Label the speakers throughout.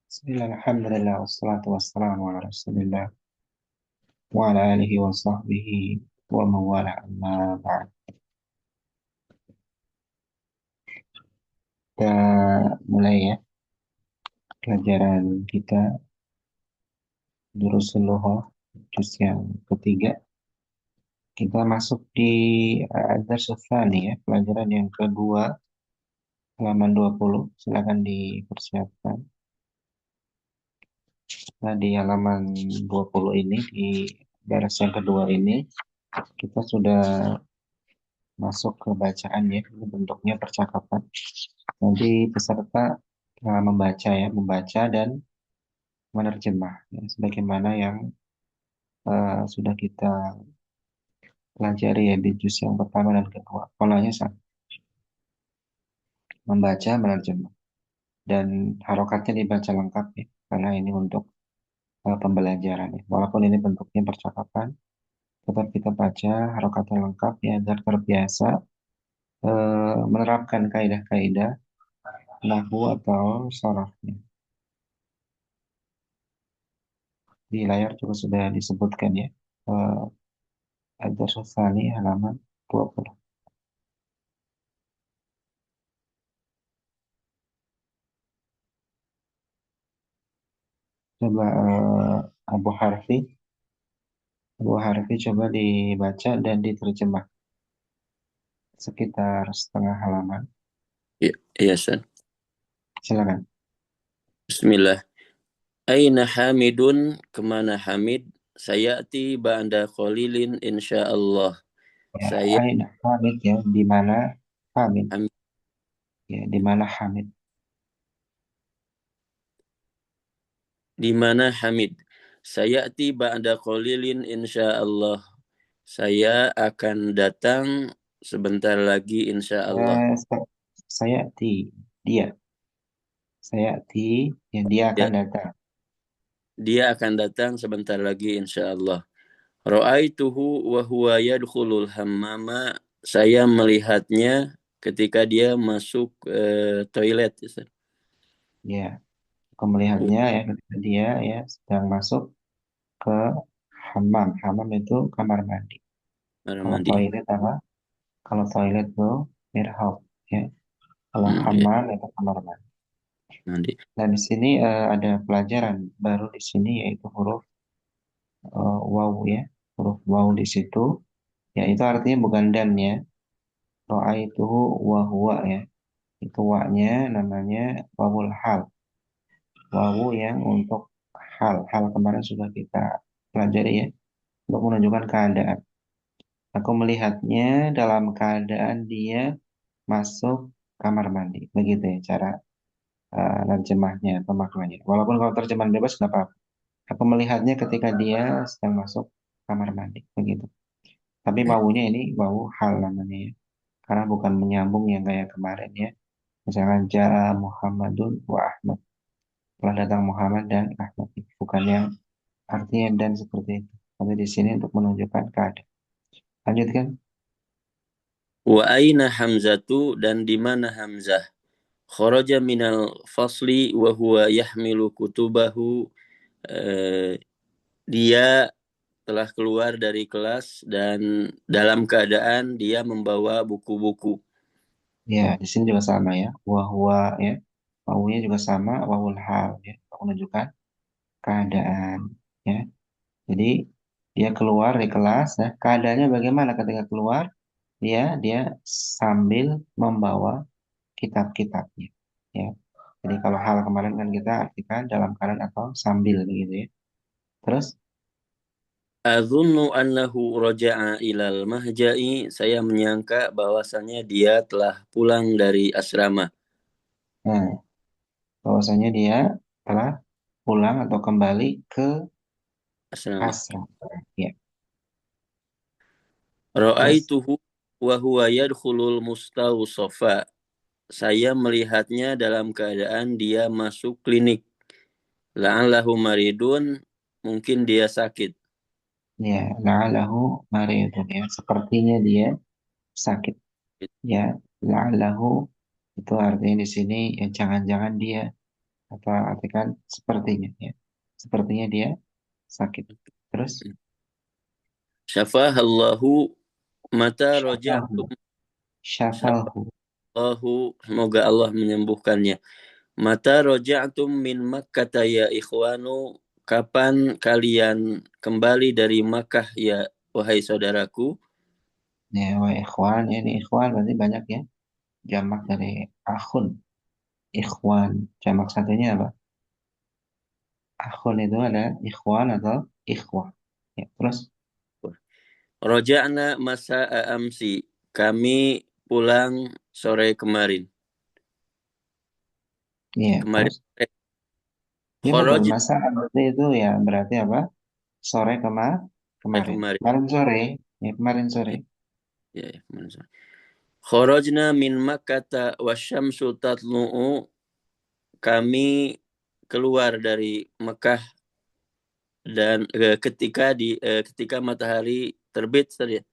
Speaker 1: Bismillah, alhamdulillah, wassalatu wassalamu ala rasulillah wa ala alihi wa sahbihi wa mawala amma ba'd. Kita mulai ya pelajaran kita Durusul Lughah juz yang ketiga. Kita masuk di Ad-Dars Tsani ya, pelajaran yang kedua halaman 20. Silakan dipersiapkan. Nah, di halaman 20 ini di baris yang kedua ini kita sudah masuk ke bacaan ya, ini bentuknya percakapan. Nanti peserta membaca dan menerjemah ya, sebagaimana yang sudah kita pelajari ya di juz yang pertama dan kedua. Polanya sama, membaca, menerjemah dan harokatnya dibaca lengkap ya, karena ini untuk pembelajaran ya. Walaupun ini bentuknya percakapan, tetap kita baca harokatnya lengkap ya agar terbiasa menerapkan kaidah-kaidah nahwu atau sharafnya. Di layar juga sudah disebutkan ya. Eh, Ad-Dars Tsani halaman 20. Coba Abu Harfi, Abu Harfi coba dibaca dan diterjemah sekitar setengah halaman.
Speaker 2: Ya, iya, San.
Speaker 1: Silakan.
Speaker 2: Bismillah. Aina Hamidun, kemana Hamid? Sayati ba'da qalilin insyaallah.
Speaker 1: Ya,
Speaker 2: Saya
Speaker 1: Aina Hamid ya, di mana Hamid?
Speaker 2: Hamid.
Speaker 1: Ya, di mana Hamid?
Speaker 2: Di mana Hamid? Sayati ba'da qalilin insyaallah. Saya akan datang sebentar lagi insyaallah.
Speaker 1: Eh, sa- saya dia, ya dia akan
Speaker 2: Ya,
Speaker 1: datang.
Speaker 2: dia akan datang sebentar lagi insyaallah. Ra'aituhu wa huwa yadkhulul hammama. Saya melihatnya ketika dia masuk toilet.
Speaker 1: Ya, aku melihatnya ya ketika dia ya sedang masuk ke hammam. Hammam itu kamar mandi.
Speaker 2: Kamar
Speaker 1: Kalau
Speaker 2: mandi.
Speaker 1: toilet apa? Kalau toilet itu mirhab ya. Kalau
Speaker 2: Ya,
Speaker 1: hammam itu kamar mandi.
Speaker 2: mandi.
Speaker 1: Nah, di sini ada pelajaran baru di sini yaitu huruf waw ya. Huruf waw di situ ya itu artinya bukan dan ya. Ra'aituhu wa huwa ya. Itu wa-nya namanya wawul hal. Wawu yang untuk hal. Hal kemarin sudah kita pelajari ya. Untuk menunjukkan keadaan. Aku melihatnya dalam keadaan dia masuk kamar mandi. Begitu ya cara nerjemahnya atau maknanya. Walaupun kalau terjemahan bebas nggak apa-apa. Aku melihatnya ketika dia sedang masuk kamar mandi. Begitu. Tapi
Speaker 2: Ya.
Speaker 1: wawunya ini wawu hal namanya ya. Karena bukan menyambung yang kayak kemarin ya. Misalkan Ja'a Muhammadun wa Ahmad. Telah datang Muhammad dan Ahmad. Bukan yang artinya dan seperti itu. Tapi di sini untuk menunjukkan keadaan. Lanjutkan.
Speaker 2: Wa aina Hamzatu, dan di mana Hamzah? Kharaja minal fasli wa huwa yahmilu kutubahu. Eh, Dia telah keluar dari kelas dan dalam keadaan dia membawa buku-buku.
Speaker 1: Ya, di sini juga sama ya. Wahwa ya. Wawunya juga sama. Wawul hal ya. Untuk menunjukkan keadaan. Ya. Jadi dia keluar dari kelas. Ya. Keadaannya bagaimana ketika keluar? Dia sambil membawa kitab-kitabnya. Ya. Jadi kalau hal kemarin kan kita artikan dalam keadaan atau sambil begitu ya. Terus,
Speaker 2: Azunnu annahu raja'a ilal mahja'i. Saya menyangka bahwasanya dia telah pulang dari asrama.
Speaker 1: nah, bahwasanya dia telah pulang atau kembali ke
Speaker 2: Asrama.
Speaker 1: asrama. Ya. Terus,
Speaker 2: Ra'aituhu wa huwa yadkhulul mustawsafa. Saya melihatnya dalam keadaan dia masuk klinik. La'allahu maridun, mungkin dia sakit.
Speaker 1: ya, la'alahu maridun ya. Sepertinya dia sakit. Ya, la'alahu itu artinya di sini ya jangan-jangan dia. atau artikan sepertinya ya. Sepertinya dia sakit. Terus
Speaker 2: Syafahallahu mata
Speaker 1: syafahu,
Speaker 2: roja'tum.
Speaker 1: syafahu.
Speaker 2: Syafahallahu, semoga Allah menyembuhkannya. Mata roja'tum min Makkah ya ikhwanu, kapan kalian kembali dari Makkah ya wahai saudaraku?
Speaker 1: Ya, wa ikhwan, ya, ini ikhwan berarti banyak ya. Jamak dari akhun, ikhwan. Jamak satunya apa? Akhun itu ada ikhwan atau ikhwah. Ya, terus
Speaker 2: Roja'na masa amsi, kami pulang sore kemarin.
Speaker 1: ya,
Speaker 2: Kemarin
Speaker 1: terus ya betul.
Speaker 2: kharaj
Speaker 1: Masa berarti itu ya berarti apa? Sore kemarin.
Speaker 2: kemarin.
Speaker 1: Kemarin sore, ya kemarin sore.
Speaker 2: Ya, ya, ya, kemarin sore. Kharajna min Makkah wasyamsu tatlu'u, kami keluar dari Mekah dan ketika matahari terbit tadi ya.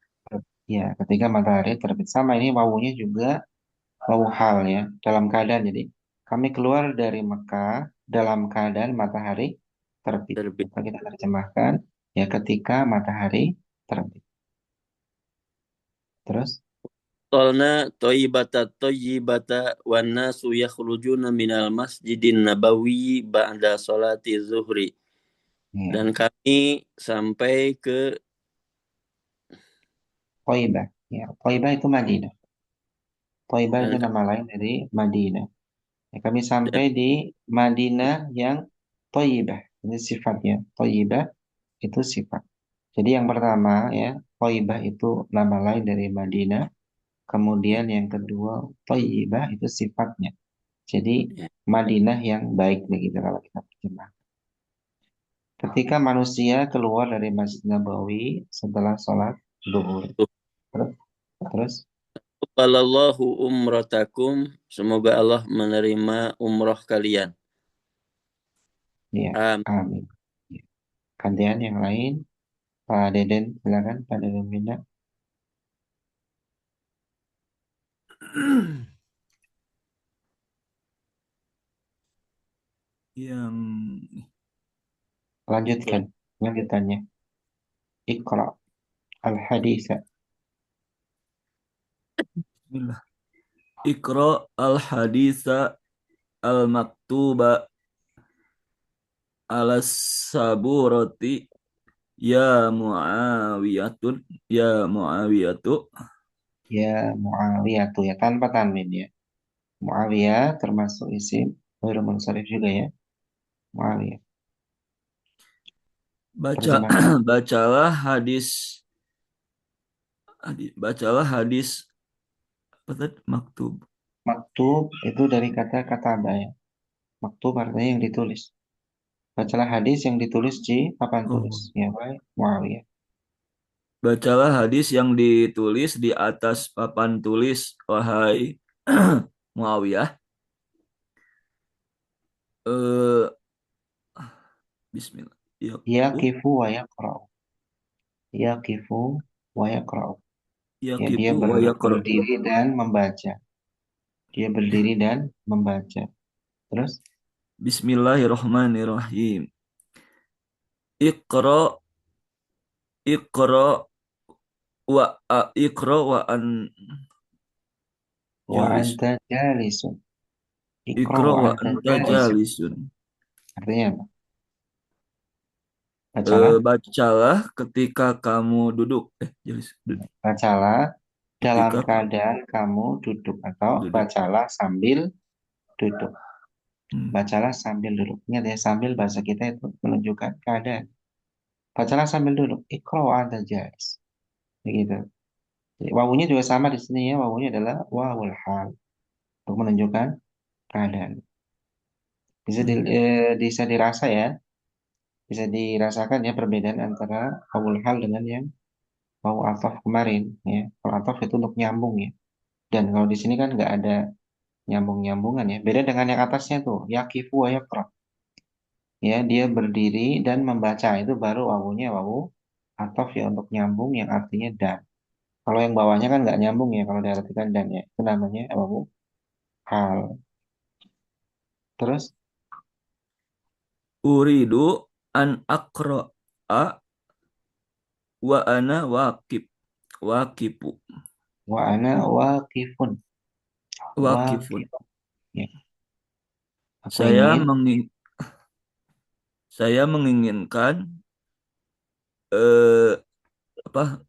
Speaker 1: Ya, ketika matahari terbit. Sama ini wawunya juga wawu hal ya, dalam keadaan. Jadi, kami keluar dari Mekah dalam keadaan matahari terbit.
Speaker 2: Terbit.
Speaker 1: Atau kita terjemahkan, ya ketika matahari terbit. Terus,
Speaker 2: Tolna toyibata wan nasu yakhrujuna minal masjidin nabawi ba'da salati zuhri.
Speaker 1: ya,
Speaker 2: Dan kami sampai ke
Speaker 1: Thaibah. Ya, Thaibah itu Madinah. Thaibah itu
Speaker 2: dan,
Speaker 1: nama lain dari Madinah. Ya, kami
Speaker 2: dan
Speaker 1: sampai di Madinah yang Thaibah. Ini sifatnya. Thaibah itu sifat. Jadi yang pertama ya, Thaibah itu nama lain dari Madinah. Kemudian yang kedua, Thayyibah itu sifatnya. Jadi
Speaker 2: ya,
Speaker 1: Madinah yang baik begitu kalau kita terjemah. Ketika manusia keluar dari Masjid Nabawi setelah sholat zuhur. Terus, terus
Speaker 2: Wallahu umratakum, semoga Allah menerima umroh kalian.
Speaker 1: ya,
Speaker 2: Amin.
Speaker 1: amin. Ya. Gantian yang lain, Pak Deden, silakan Pak Deden Binda.
Speaker 3: Yang
Speaker 2: Ikra.
Speaker 1: Lanjutkan, lanjutannya. Iqra al-haditha.
Speaker 3: Bismillah. Iqra al-haditha al-maktuba ala saburati ya Muawiyatun ya Muawiyatu.
Speaker 1: Ya Muawiyah tuh ya tanpa tanwin ya. Muawiyah termasuk isim Ghairul Munsharif juga ya. Muawiyah.
Speaker 3: Baca
Speaker 1: Terjemahkan.
Speaker 3: bacalah bacalah hadis apa tadi? Maktub.
Speaker 1: Maktub itu dari kata kataba ya. Maktub artinya yang ditulis. Bacalah hadis yang ditulis di papan tulis.
Speaker 3: Oh,
Speaker 1: Ya baik, Muawiyah.
Speaker 3: bacalah hadis yang ditulis di atas papan tulis, wahai Muawiyah. Eh, Bismillah.
Speaker 1: Yaqifu wa yaqra'u. Yaqifu wa yaqra'u. Ya dia
Speaker 3: Yaqifu wa yaqra.
Speaker 1: berdiri dan membaca. Dia berdiri dan membaca. Terus
Speaker 3: Bismillahirrahmanirrahim. Iqra Iqra Iqra wa an
Speaker 1: wa
Speaker 3: jalis.
Speaker 1: anta jalisun. Iqra
Speaker 3: Iqra
Speaker 1: wa
Speaker 3: wa
Speaker 1: anta
Speaker 3: anta
Speaker 1: jalisun.
Speaker 3: jalisun.
Speaker 1: Artinya apa? Bacalah,
Speaker 3: Bacalah ketika kamu duduk. Jalis.
Speaker 1: bacalah dalam
Speaker 3: Ketika kamu
Speaker 1: keadaan kamu duduk atau
Speaker 3: duduk.
Speaker 1: bacalah sambil duduk.
Speaker 3: Hmm.
Speaker 1: Bacalah sambil duduk. Ingat ya, sambil bahasa kita itu menunjukkan keadaan. Bacalah sambil duduk. Iqra wa anta jalis. Begitu. Jadi, wawunya juga sama di sini ya. Wawunya adalah wawul hal. Untuk menunjukkan keadaan.
Speaker 3: Hmm.
Speaker 1: Bisa dirasa ya. Bisa dirasakan ya perbedaan antara wawul hal dengan yang wawu ataf kemarin. Ya. Kalau ataf itu untuk nyambung ya. Dan kalau di sini kan nggak ada nyambung-nyambungan ya. Beda dengan yang atasnya tuh. Yakifu wa yaqra. Ya, dia berdiri dan membaca. Itu baru wawunya wawu ataf ya untuk nyambung yang artinya dan. Kalau yang bawahnya kan nggak nyambung ya kalau diartikan dan ya. Itu namanya wawu hal. Terus
Speaker 3: Uridu an aqra'a wa ana waqifu.
Speaker 1: Wa ana waqifun.
Speaker 3: Waqifun.
Speaker 1: Waqifun. Ya. Aku
Speaker 3: Saya
Speaker 1: ingin
Speaker 3: menging- saya menginginkan eh apa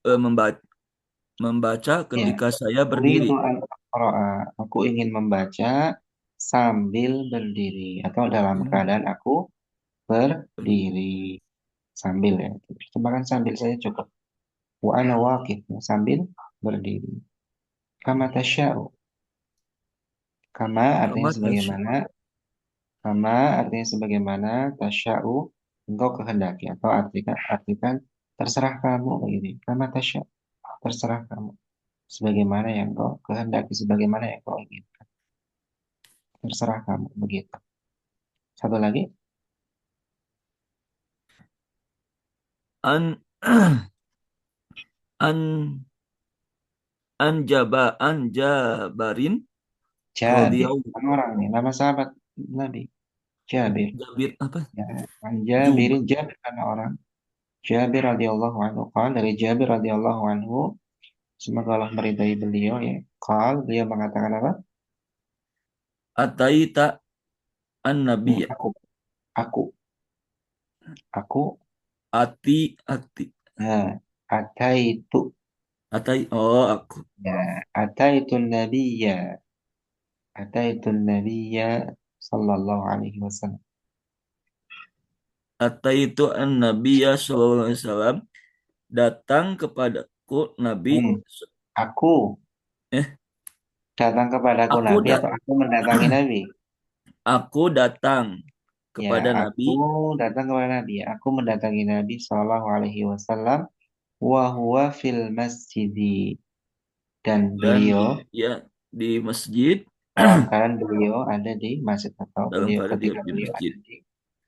Speaker 3: membaca
Speaker 1: ya.
Speaker 3: ketika saya berdiri.
Speaker 1: Uridu an aqra'a. Aku ingin membaca sambil berdiri atau dalam
Speaker 3: Ya,
Speaker 1: keadaan aku berdiri sambil ya. Terjemahkan sambil saya cukup. Wa ana waqif sambil berdiri. Kama tasya'u. Kama artinya
Speaker 3: kama
Speaker 1: sebagaimana. Kama artinya sebagaimana. Tasya'u engkau kehendaki atau artikan terserah kamu begini. Kama tasya'u terserah kamu. Sebagaimana yang kau kehendaki, sebagaimana yang kau inginkan. Terserah kamu begitu. Satu lagi.
Speaker 3: an an anjabarin
Speaker 1: Jabir.
Speaker 3: radhiyallahu
Speaker 1: Nama orang nih. Nama sahabat Nabi. Jabir.
Speaker 3: Jabir apa
Speaker 1: Ya. An
Speaker 3: Jub
Speaker 1: Jabirin Jabir karena orang. Jabir radhiyallahu anhu. Qala dari Jabir radhiyallahu anhu. Semoga Allah meridai beliau ya. Beliau mengatakan apa?
Speaker 3: ataita an nabiyya
Speaker 1: Aku, aku, aku.
Speaker 3: ati
Speaker 1: Nah, ataitu.
Speaker 3: aku
Speaker 1: Ya, ataitu nabiyya. Ataitu nabiyya sallallahu alaihi wasallam.
Speaker 3: ataitu an nabiyya sallallahu alaihi wasallam datang kepadaku Nabi
Speaker 1: Hmm, aku
Speaker 3: eh
Speaker 1: datang kepadaku
Speaker 3: aku
Speaker 1: Nabi
Speaker 3: da
Speaker 1: atau aku mendatangi Nabi?
Speaker 3: aku datang
Speaker 1: Ya,
Speaker 3: kepada Nabi
Speaker 1: aku datang kepada Nabi. Aku mendatangi Nabi Shallallahu Alaihi Wasallam. Wa huwa fil masjid dan
Speaker 3: dan
Speaker 1: beliau
Speaker 3: ya di masjid
Speaker 1: dalam keadaan beliau ada di masjid atau
Speaker 3: dalam
Speaker 1: beliau
Speaker 3: keadaan dia
Speaker 1: ketika
Speaker 3: di
Speaker 1: beliau
Speaker 3: masjid.
Speaker 1: ada di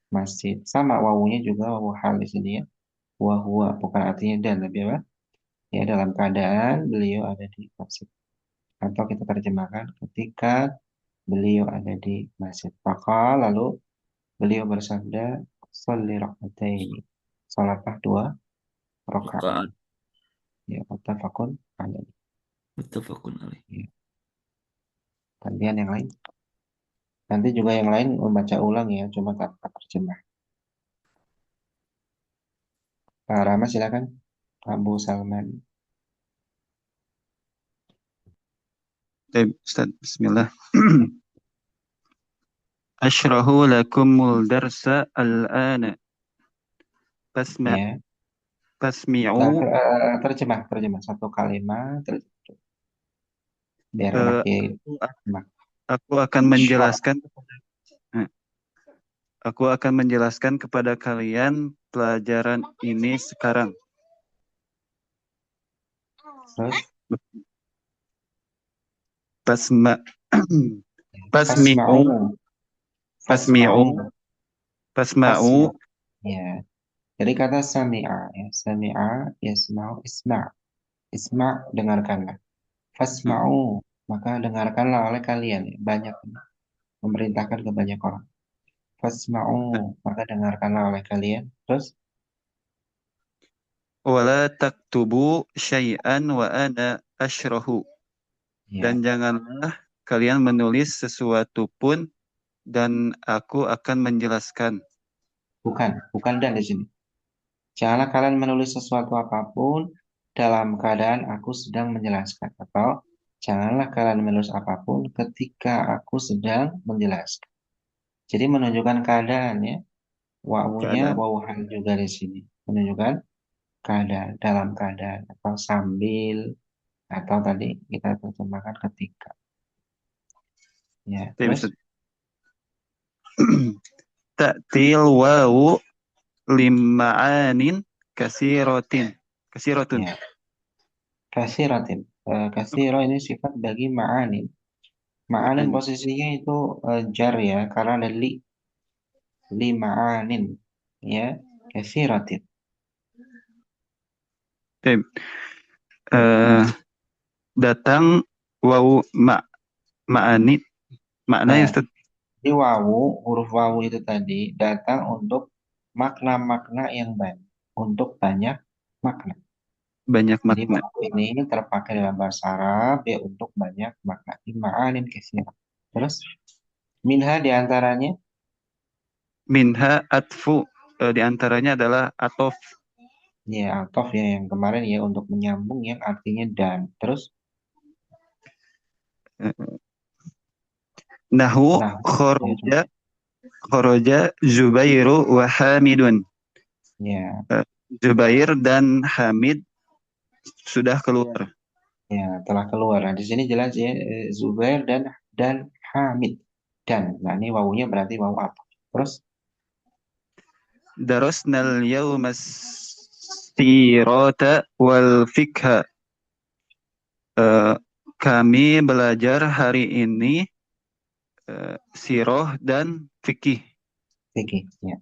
Speaker 1: masjid. Sama wawunya juga wawu hal di sini ya. Wa huwa bukan artinya dan tapi apa? Ya dalam keadaan beliau ada di masjid. Atau kita terjemahkan ketika beliau ada di masjid. Maka lalu beliau bersabda, "Sholli rakataini." Salatlah dua rakaat.
Speaker 3: Rakaat
Speaker 1: Ya, muttafaqun alaih.
Speaker 3: muttafaqun alaih.
Speaker 1: Ya. Kemudian yang lain. Nanti juga yang lain membaca ulang ya, cuma tanpa terjemah. Pak Rama silakan. Abu Salman.
Speaker 4: طيب أستاذ بسم الله أشرح لكم الدرس الآن فاسمع
Speaker 1: Ya. Nah,
Speaker 4: فاسمعوا
Speaker 1: terjemah satu kalimat, biar enak
Speaker 4: Eh,
Speaker 1: ya.
Speaker 4: aku,
Speaker 1: Terjemah.
Speaker 4: aku akan
Speaker 1: Syarah.
Speaker 4: menjelaskan eh, aku akan menjelaskan kepada kalian pelajaran ini sekarang.
Speaker 1: Terus,
Speaker 4: Fasma
Speaker 1: fasma'u,
Speaker 4: fasmi'u
Speaker 1: fasma'u,
Speaker 4: fasmi'u fasma'u
Speaker 1: fasma'. Ya. Jadi kata sami'a ya, sami'a, yasma'u, isma'. Isma' dengarkanlah. Fasma'u, maka dengarkanlah oleh kalian ya. Banyak memerintahkan ke banyak orang. Fasma'u, maka dengarkanlah oleh kalian. Terus,
Speaker 4: wala taktubu syai'an wa ana asyrahu. Dan
Speaker 1: ya,
Speaker 4: janganlah kalian menulis sesuatu pun dan aku akan menjelaskan.
Speaker 1: bukan dan di sini. Janganlah kalian menulis sesuatu apapun dalam keadaan aku sedang menjelaskan. Atau janganlah kalian menulis apapun ketika aku sedang menjelaskan. Jadi menunjukkan keadaan ya. Wawunya
Speaker 4: Keadaan.
Speaker 1: wawu hal juga di sini. Menunjukkan keadaan, dalam keadaan. Atau sambil. Atau tadi kita terjemahkan ketika. Ya,
Speaker 4: Tapi
Speaker 1: terus.
Speaker 4: Ustaz. Ta'til wawu lima'anin kasiratin. Kasiratun.
Speaker 1: Ya, kasiratin. Kasiro ini sifat bagi ma'anin. Ma'anin
Speaker 4: Ma'anin.
Speaker 1: posisinya itu jar ya, karena ada li ma'anin. Ya, kasiratin.
Speaker 4: Baik. Eh, datang wawu ma'anit. Maknanya
Speaker 1: Nah,
Speaker 4: Ustaz.
Speaker 1: Di huruf wawu itu tadi datang untuk makna-makna yang banyak, untuk banyak makna.
Speaker 4: Banyak
Speaker 1: Jadi
Speaker 4: makna.
Speaker 1: wawu ini terpakai dalam bahasa Arab ya untuk banyak makna. Ma'anin katsirah. Terus minha diantaranya
Speaker 4: Minha atfu, di antaranya adalah atof.
Speaker 1: ya atof ya yang kemarin ya untuk menyambung yang artinya dan. Terus
Speaker 4: Eh, Nahu
Speaker 1: nah ya,
Speaker 4: khoroja Zubairu wa Hamidun.
Speaker 1: ya
Speaker 4: Eh, Zubair dan Hamid sudah keluar.
Speaker 1: ya telah keluar. Nah, di sini jelas ya Zubair dan Hamid dan. Nah, ini wawunya berarti wawu apa? Terus
Speaker 4: Darasnal yawma sirata wal fikha. Eh, Kami belajar hari ini siroh dan fikih.
Speaker 1: fikih ya.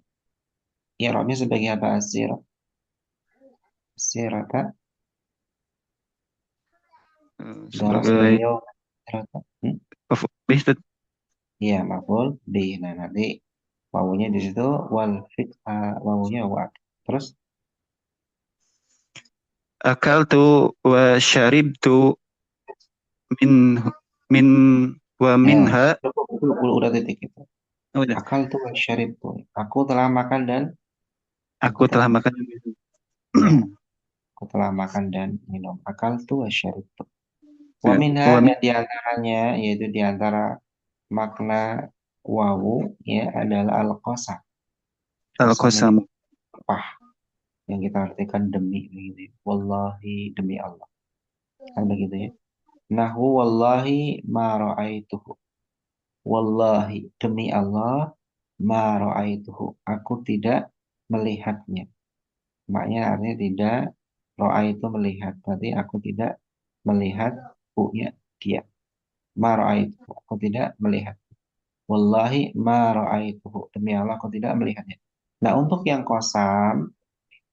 Speaker 1: I'rabnya sebagai apa asir? Sirata darasnal
Speaker 4: Sebagai
Speaker 1: yawma sirata.
Speaker 4: bih,
Speaker 1: Iya, maf'ul bih. Nah, nanti wawunya di situ wal fiqha wawunya wa. Terus
Speaker 4: akaltu wa syaribtu min min wa
Speaker 1: ya,
Speaker 4: minha.
Speaker 1: cukup itu udah titik itu.
Speaker 4: Oh, udah.
Speaker 1: Akal tuh syaribtu. Aku telah makan dan aku
Speaker 4: Aku
Speaker 1: telah
Speaker 4: telah makan.
Speaker 1: minum. Ya, aku telah makan dan minum. Akal tuh syaribtu. Wa
Speaker 4: Ya,
Speaker 1: minha
Speaker 4: wa
Speaker 1: dan diantaranya yaitu diantara makna wawu ya adalah al-qasam. Qasam ini
Speaker 4: al-qasam.
Speaker 1: pah yang kita artikan demi begitu. Ya. Wallahi demi Allah. Kan begitu ya. Nahu wallahi ma ra'aituhu. Wallahi demi Allah ma ra'aituhu. Aku tidak melihatnya. Maknya artinya tidak ra'aitu melihat. Berarti aku tidak melihat hu-nya dia. Ma ra'aituhu. Aku tidak melihat. Wallahi ma ra'aituhu. Demi Allah aku tidak melihatnya. Nah, untuk yang kosam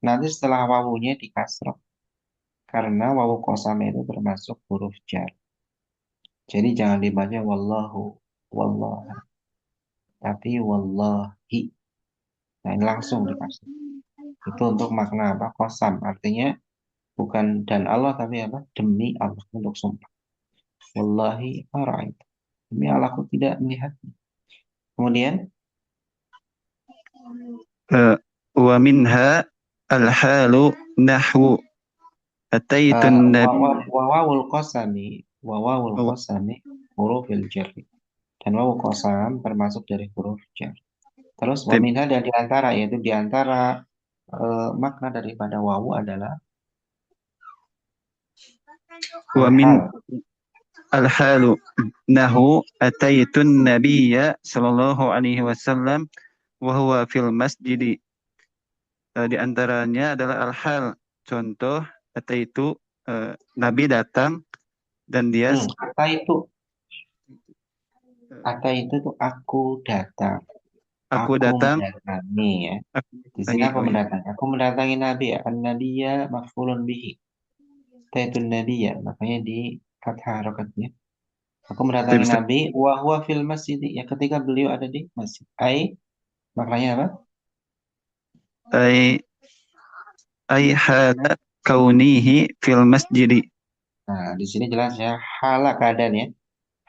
Speaker 1: nanti setelah wawunya dikasrah karena wawu kosam itu termasuk huruf jar. Jadi jangan dibaca wallahu wallah tapi wallahi. Nah, ini langsung dikasih. Itu untuk makna apa? Kosam. Artinya bukan dan Allah tapi apa? Demi Allah untuk sumpah. Wallahi ara'ait. Demi Allah aku tidak melihat. Kemudian
Speaker 4: Wa minha al-halu nahwu ataitun nabi.
Speaker 1: wawawul qasami wawawul qasami hurufil jarri. Dan wawu qasam termasuk dari huruf jar. Terus waminha dan diantara yaitu diantara makna daripada wawu adalah
Speaker 4: Wa min
Speaker 1: al-hal.
Speaker 4: al-halu nahu ataitun nabiyya sallallahu alaihi wasallam wa huwa fil masjidi. Di antaranya adalah al-hal. Contoh ataitu, Nabi datang dan dia
Speaker 1: Kata itu kata itu tuh aku datang.
Speaker 4: aku
Speaker 1: Aku
Speaker 4: datang,
Speaker 1: mendatangi ya.
Speaker 4: aku
Speaker 1: Di sini
Speaker 4: datangi.
Speaker 1: aku
Speaker 4: Oh ya,
Speaker 1: mendatangi. Aku mendatangi Nabi ya. An-Nabiyya maf'ulun bihi. Taitun Nabiyya. Makanya di fathah harokatnya. Aku
Speaker 4: saya
Speaker 1: mendatangi
Speaker 4: bisa
Speaker 1: Nabi. Wa huwa fil masjid. Ya ketika beliau ada di masjid. Maknanya apa?
Speaker 4: ai ai hala kaunihi fil masjidi.
Speaker 1: Nah, di sini jelas ya. Hala keadaan ya.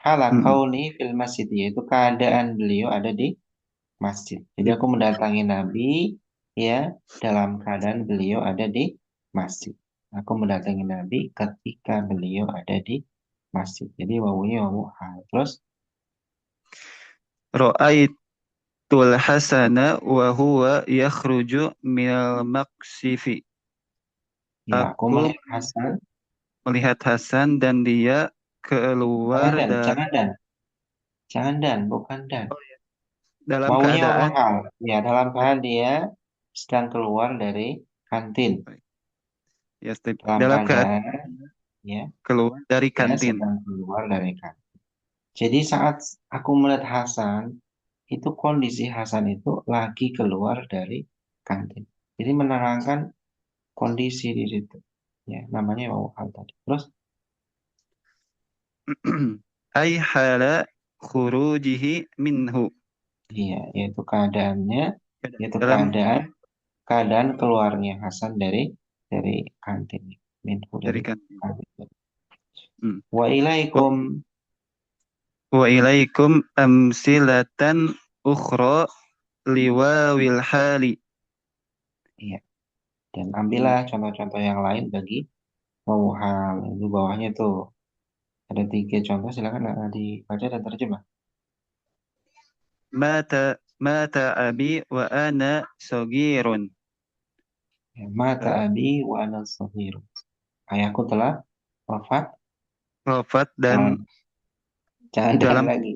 Speaker 1: Hala
Speaker 4: Mm-mm.
Speaker 1: kauni fil masjid. Yaitu keadaan beliau ada di masjid. Jadi aku mendatangi Nabi ya dalam keadaan beliau ada di masjid. Aku mendatangi Nabi ketika beliau ada di masjid. Jadi wawunya wawu hal. Terus
Speaker 4: Ra'aitul hasana wa huwa yakhruju minal maqsifi.
Speaker 1: ya aku
Speaker 4: Aku
Speaker 1: melihat Hasan.
Speaker 4: melihat Hasan dan dia keluar dari
Speaker 1: Jangan dan, bukan dan.
Speaker 4: dalam
Speaker 1: Wawunya wawu
Speaker 4: keadaan
Speaker 1: hal. Ya dalam keadaan dia sedang keluar dari kantin.
Speaker 4: ya
Speaker 1: Dalam
Speaker 4: dalam keadaan
Speaker 1: keadaan ya
Speaker 4: keluar dari
Speaker 1: dia
Speaker 4: kantin.
Speaker 1: sedang keluar dari kantin. Jadi saat aku melihat Hasan, itu kondisi Hasan itu lagi keluar dari kantin. Jadi menerangkan kondisi di situ. Ya, namanya wawu hal tadi. Terus,
Speaker 4: Ai hala khurujihi minhu.
Speaker 1: Iya, yaitu keadaannya, yaitu
Speaker 4: dalam
Speaker 1: keadaan keluarnya Hasan dari kantin minhu dari
Speaker 4: dari kantin.
Speaker 1: kantin.
Speaker 4: Hmm.
Speaker 1: Wa
Speaker 4: Wa,
Speaker 1: ilaikum,
Speaker 4: wa ilaikum amsilatan ukhra liwawil hali.
Speaker 1: iya. Dan
Speaker 4: Hmm.
Speaker 1: ambillah contoh-contoh yang lain bagi wawu hal. Itu bawahnya tuh ada 3 contoh, silakan dibaca dan terjemah.
Speaker 4: Mata mata abi wa ana sogirun.
Speaker 1: Ya, mata abi wa ana shaghir. Ayahku telah wafat.
Speaker 4: Wafat dan
Speaker 1: Jangan jangan
Speaker 4: dalam
Speaker 1: lagi.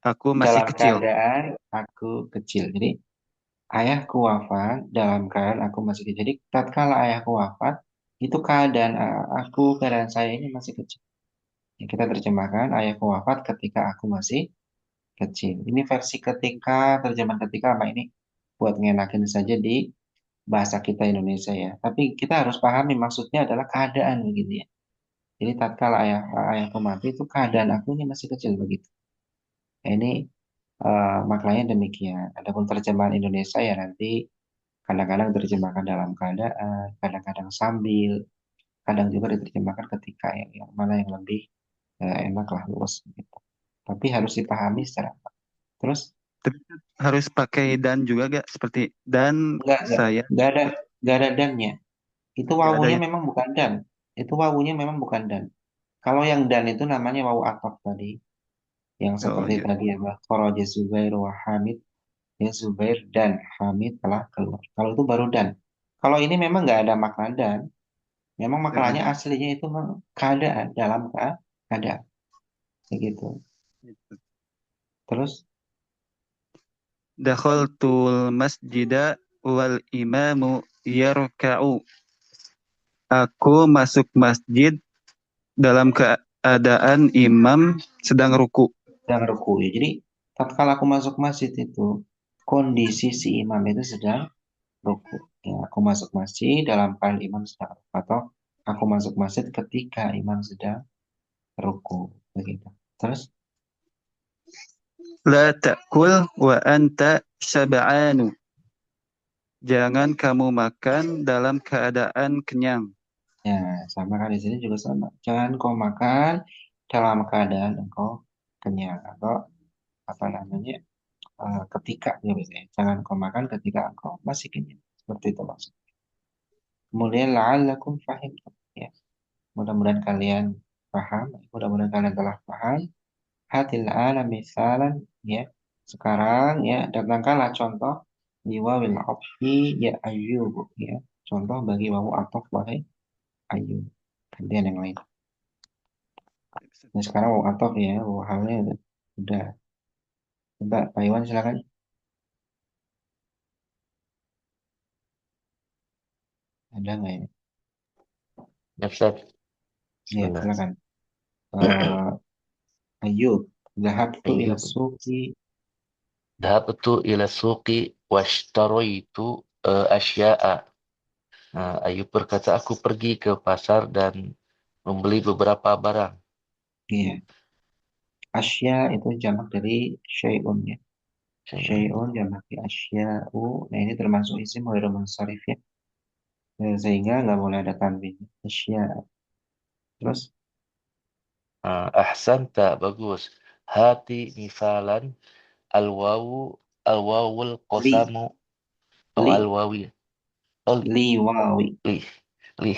Speaker 4: aku masih
Speaker 1: Dalam
Speaker 4: kecil.
Speaker 1: keadaan aku kecil. Jadi ayahku wafat dalam keadaan aku masih kecil. Jadi tatkala ayahku wafat, itu keadaan keadaan saya ini masih kecil. Ya, kita terjemahkan ayahku wafat ketika aku masih kecil. Ini versi ketika, terjemahan ketika apa ini? Buat ngenakin saja di bahasa kita Indonesia ya. Tapi kita harus pahami maksudnya adalah keadaan begitu ya. Jadi tatkala ayahku mati itu keadaan aku ini masih kecil begitu. Nah, ini maknanya demikian. Adapun terjemahan Indonesia ya nanti kadang-kadang diterjemahkan dalam keadaan, kadang-kadang sambil, kadang juga diterjemahkan ketika yang mana yang lebih enak lah luas gitu. Tapi harus dipahami secara terus
Speaker 4: Tapi harus pakai dan juga gak seperti dan
Speaker 1: enggak enggak
Speaker 4: saya
Speaker 1: enggak ada enggak ada dannya. Itu
Speaker 4: gak ada
Speaker 1: wawunya
Speaker 4: ya.
Speaker 1: memang bukan dan. Itu wawunya memang bukan dan. Kalau yang dan itu namanya wawu ataf tadi, yang
Speaker 4: Oh
Speaker 1: seperti
Speaker 4: ya.
Speaker 1: tadi ya, kharaja Zubair wa Hamid, ya Zubair dan Hamid telah keluar. Kalau itu baru dan. Kalau ini memang nggak ada makna dan, memang
Speaker 4: Gak
Speaker 1: maknanya
Speaker 4: ada.
Speaker 1: aslinya itu memang keadaan dalam keadaan begitu. Terus
Speaker 4: Dakhaltul masjida wal imamu yarka'u. Aku masuk masjid dalam keadaan imam sedang ruku.
Speaker 1: sedang ruku ya. Jadi tatkala aku masuk masjid itu kondisi si imam itu sedang ruku. Ya, aku masuk masjid dalam keadaan imam sedang ruku atau aku masuk masjid ketika imam sedang ruku begitu. Terus
Speaker 4: La ta'kul wa anta syab'anu. Jangan kamu makan dalam keadaan kenyang.
Speaker 1: ya sama kan di sini juga sama. Jangan kau makan dalam keadaan engkau kenyang atau apa namanya ketika ya biasanya. Jangan kau makan ketika engkau masih kenyang. Seperti itu maksud. Kemudian la'allakum fahimtum. Ya, mudah-mudahan kalian paham. Mudah-mudahan kalian telah paham. Hatil ana misalan ya. Sekarang ya datangkanlah contoh di wawil atfi ya ayyub ya. Contoh bagi wawu ataf wahai ayyub. Gantian yang lain. Nah, sekarang wawu ataf ya, wawu halnya udah. Coba Pak Iwan silakan. Ada nggak ini?
Speaker 2: Ya, Ustaz.
Speaker 1: Ya,
Speaker 2: Sebentar.
Speaker 1: silakan. Eh Ayyub, Zahabtu ila
Speaker 2: Ayyub.
Speaker 1: suqi.
Speaker 2: Dhahabtu ila suqi washtaraitu asya'a. Nah, Ayub berkata, aku pergi ke pasar dan membeli beberapa barang.
Speaker 1: Iya. Asya itu jamak dari syai'un ya. Syai'un jamak asya'u. Nah, ini termasuk isim ghairu munsharif ya. Sehingga nggak boleh ada tanwin. Asya. Terus
Speaker 2: Ahsanta, bagus. Hati misalan al-wawu al-wawul
Speaker 1: li
Speaker 2: qasamu oh
Speaker 1: li
Speaker 2: al-wawi oh
Speaker 1: li wawi
Speaker 2: li li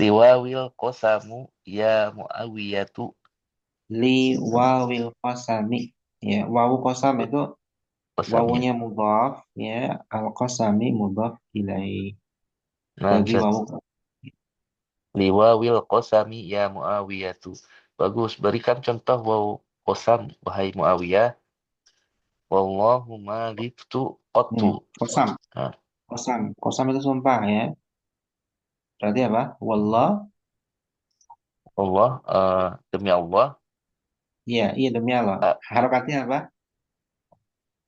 Speaker 2: liwawil qasamu ya muawiyatu
Speaker 1: li wawil qasami. Ya, wawu qasam itu
Speaker 2: qasamnya.
Speaker 1: wawunya mudhaf ya, al qasami mudhaf ilaih.
Speaker 2: Nah,
Speaker 1: Bagi
Speaker 2: Ustaz.
Speaker 1: wawu
Speaker 2: Liwawil qasami ya muawiyatu. Bagus. Berikan contoh wawu qasam wahai Muawiyah. Wallahu ma ghibtu qattu.
Speaker 1: qasam.
Speaker 2: Nah,
Speaker 1: Qasam. Qasam itu sumpah ya. Berarti apa? Wallah.
Speaker 2: Allah demi Allah.
Speaker 1: Iya, iya demi Allah.
Speaker 2: Uh,
Speaker 1: Harokatnya apa?